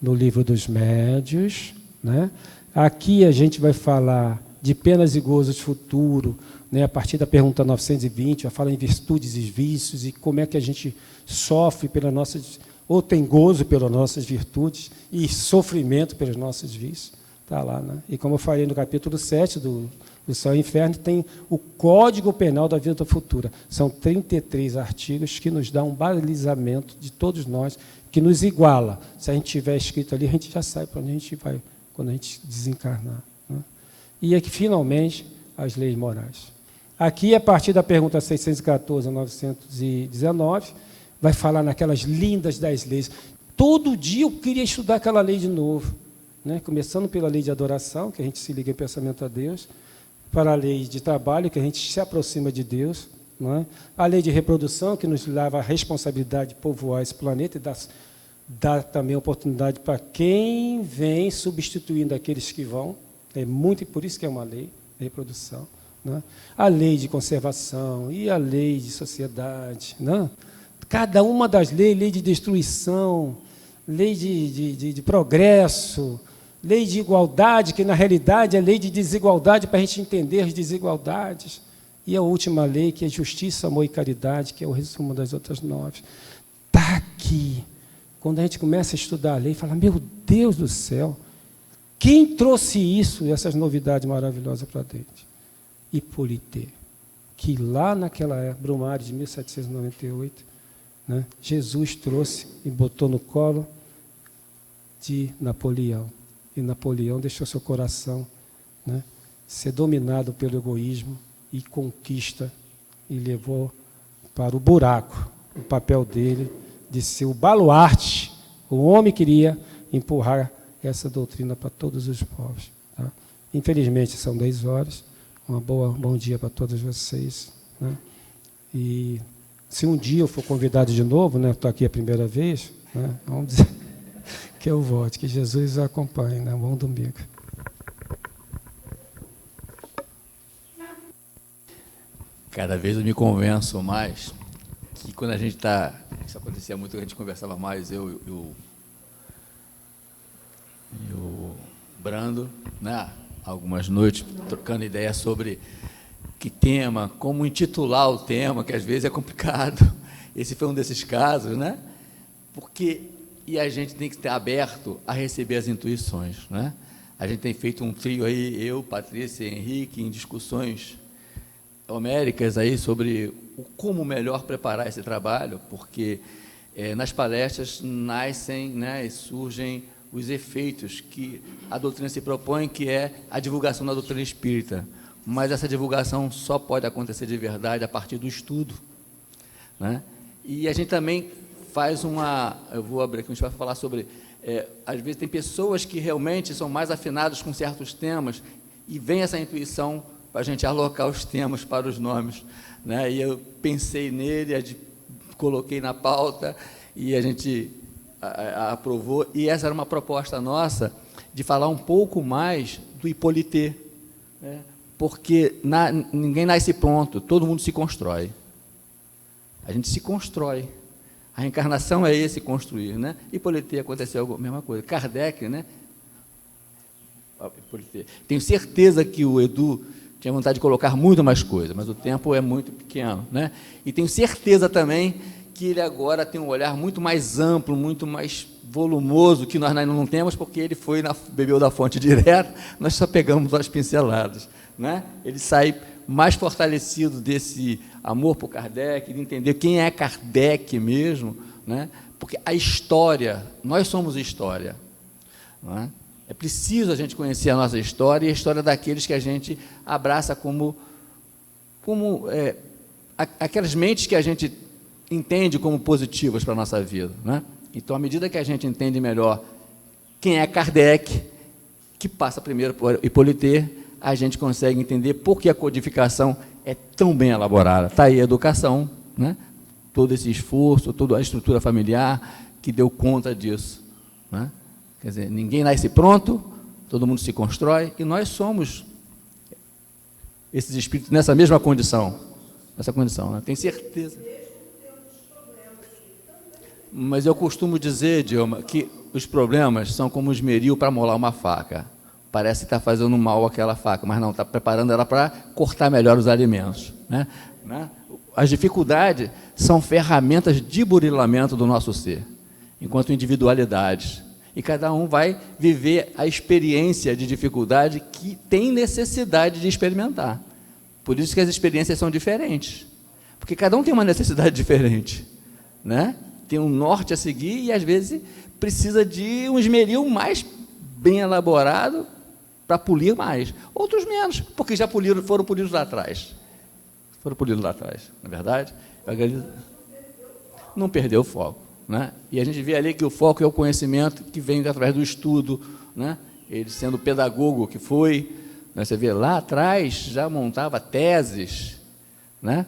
no Livro dos Médios, né? Aqui a gente vai falar de penas e gozos futuro, né? A partir da pergunta 920, vai falar em virtudes e vícios, e como é que a gente sofre pelas nossas, ou tem gozo pelas nossas virtudes, e sofrimento pelos nossos vícios. Está lá, né? E como eu falei no capítulo 7 do Céu e Inferno, tem o Código Penal da Vida Futura. São 33 artigos que nos dão um balizamento de todos nós, que nos iguala. Se a gente tiver escrito ali, a gente já sabe para onde a gente vai quando a gente desencarnar, né? E aqui, finalmente, as leis morais. Aqui, a partir da pergunta 614 a 919, vai falar naquelas lindas 10 leis. Todo dia eu queria estudar aquela lei de novo, né? Começando pela lei de adoração, que a gente se liga em pensamento a Deus, para a lei de trabalho, que a gente se aproxima de Deus, não é? A lei de reprodução, que nos leva à responsabilidade de povoar esse planeta e dá também oportunidade para quem vem substituindo aqueles que vão. É muito por isso que é uma lei de reprodução. Não é? A lei de conservação e a lei de sociedade. Não é? Cada uma das leis, lei de destruição, lei de progresso, lei de igualdade, que na realidade é lei de desigualdade para a gente entender as desigualdades. E a última lei, que é justiça, amor e caridade, que é o resumo das outras 9. Está aqui. Quando a gente começa a estudar a lei, fala, meu Deus do céu, quem trouxe isso, essas novidades maravilhosas para dentro? Hippolyte, que lá naquela época, Brumário de 1798, né, Jesus trouxe e botou no colo de Napoleão. E Napoleão deixou seu coração, né, ser dominado pelo egoísmo e conquista, e levou para o buraco o papel dele de ser o baluarte. O homem queria empurrar essa doutrina para todos os povos. Tá? Infelizmente, são 10 horas. Bom dia para todos vocês. Né? E se um dia eu for convidado de novo, né, estou aqui a primeira vez, né, vamos dizer que eu volte, que Jesus o acompanhe. Né? Bom domingo. Cada vez eu me convenço mais que quando a gente está... Isso acontecia muito, a gente conversava mais, eu e o Brando, né? Algumas noites, trocando ideias sobre que tema, como intitular o tema, que às vezes é complicado. Esse foi um desses casos, né? E a gente tem que estar aberto a receber as intuições, né? A gente tem feito um trio aí, eu, Patrícia e Henrique, em discussões homéricas aí sobre como melhor preparar esse trabalho, porque nas palestras nascem, né, e surgem os efeitos que a doutrina se propõe, que é a divulgação da doutrina espírita. Mas essa divulgação só pode acontecer de verdade a partir do estudo, né? E a gente também faz eu vou abrir aqui um espaço para falar sobre, às vezes tem pessoas que realmente são mais afinadas com certos temas e vem essa intuição para a gente alocar os temas para os nomes, né? E eu pensei nele, coloquei na pauta e a gente aprovou, e essa era uma proposta nossa de falar um pouco mais do Hippolyte, né? Porque ninguém nasce pronto, todo mundo se constrói. A gente se constrói. A reencarnação é esse construir, né? Hippolyte aconteceu a mesma coisa. Kardec, né? Hippolyte. Tenho certeza que o Edu tinha vontade de colocar muito mais coisa, mas o tempo é muito pequeno, né? E tenho certeza também que ele agora tem um olhar muito mais amplo, muito mais volumoso, que nós ainda não temos, porque ele bebeu da fonte direto, nós só pegamos as pinceladas, né? Ele sai mais fortalecido desse amor por Kardec, de entender quem é Kardec mesmo, né? Porque a história, nós somos história, não é? É preciso a gente conhecer a nossa história e a história daqueles que a gente abraça como aquelas mentes que a gente entende como positivas para a nossa vida, né? Então, à medida que a gente entende melhor quem é Kardec, que passa primeiro por Hippolyte, a gente consegue entender por que a codificação é tão bem elaborada. Está aí a educação, né? Todo esse esforço, toda a estrutura familiar que deu conta disso, né? Quer dizer, ninguém nasce pronto, todo mundo se constrói, e nós somos esses espíritos nessa mesma condição, né? Tenho certeza. Mas eu costumo dizer, Dilma, que os problemas são como esmeril para molar uma faca. Parece que está fazendo mal aquela faca, mas não, está preparando ela para cortar melhor os alimentos, né? As dificuldades são ferramentas de burilamento do nosso ser, enquanto individualidades. E cada um vai viver a experiência de dificuldade que tem necessidade de experimentar. Por isso que as experiências são diferentes. Porque cada um tem uma necessidade diferente, né? Tem um norte a seguir e, às vezes, precisa de um esmeril mais bem elaborado para polir mais. Outros menos, porque já foram polidos lá atrás. Foram polidos lá atrás, não é verdade? Não perdeu o foco, né? E a gente vê ali que o foco é o conhecimento que vem através do estudo, né? Ele sendo pedagogo que foi, né? Você vê lá atrás já montava teses, né?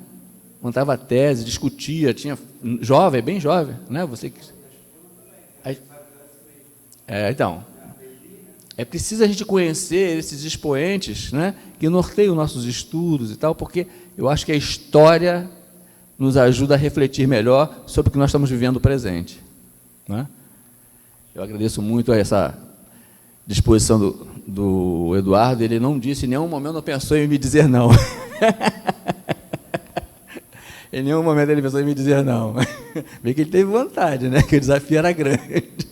Montava tese, discutia, tinha jovem, bem jovem, né? Você então, é preciso a gente conhecer esses expoentes, né, que norteiam nossos estudos e tal, porque eu acho que a história nos ajuda a refletir melhor sobre o que nós estamos vivendo no presente, né? Eu agradeço muito a essa disposição do Eduardo. Ele não disse, em nenhum momento não pensou em me dizer não. Em nenhum momento ele pensou em me dizer não. Vê que ele teve vontade, né? Que o desafio era grande.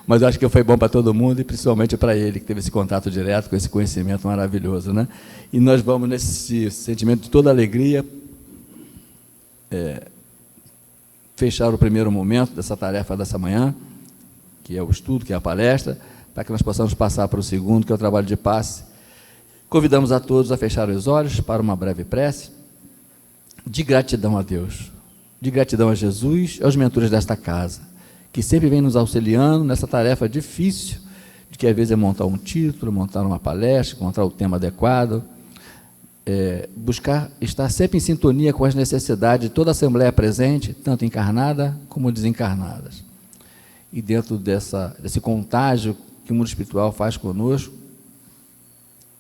Mas eu acho que foi bom para todo mundo, e principalmente para ele, que teve esse contato direto com esse conhecimento maravilhoso, né? E nós vamos, nesse sentimento de toda alegria, fechar o primeiro momento dessa tarefa dessa manhã, que é o estudo, que é a palestra, para que nós possamos passar para o segundo, que é o trabalho de passe. Convidamos a todos a fechar os olhos para uma breve prece de gratidão a Deus, de gratidão a Jesus e aos mentores desta casa, que sempre vem nos auxiliando nessa tarefa difícil, de que às vezes é montar um título, montar uma palestra, encontrar o tema adequado, buscar estar sempre em sintonia com as necessidades de toda a Assembleia presente, tanto encarnada como desencarnadas. E dentro desse contágio que o mundo espiritual faz conosco,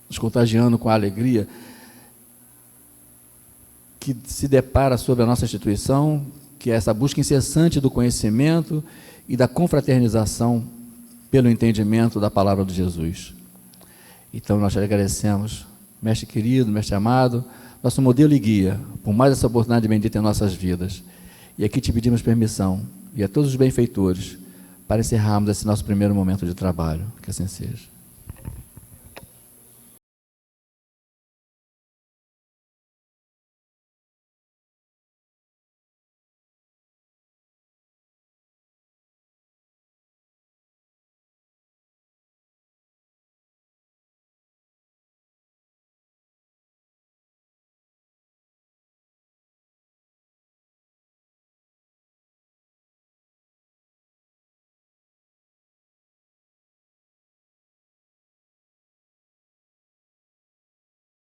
nos contagiando com a alegria que se depara sobre a nossa instituição, que é essa busca incessante do conhecimento e da confraternização pelo entendimento da palavra de Jesus. Então, nós te agradecemos, mestre querido, mestre amado, nosso modelo e guia, por mais essa oportunidade bendita em nossas vidas. E aqui te pedimos permissão, e a todos os benfeitores, para encerrarmos esse nosso primeiro momento de trabalho. Que assim seja.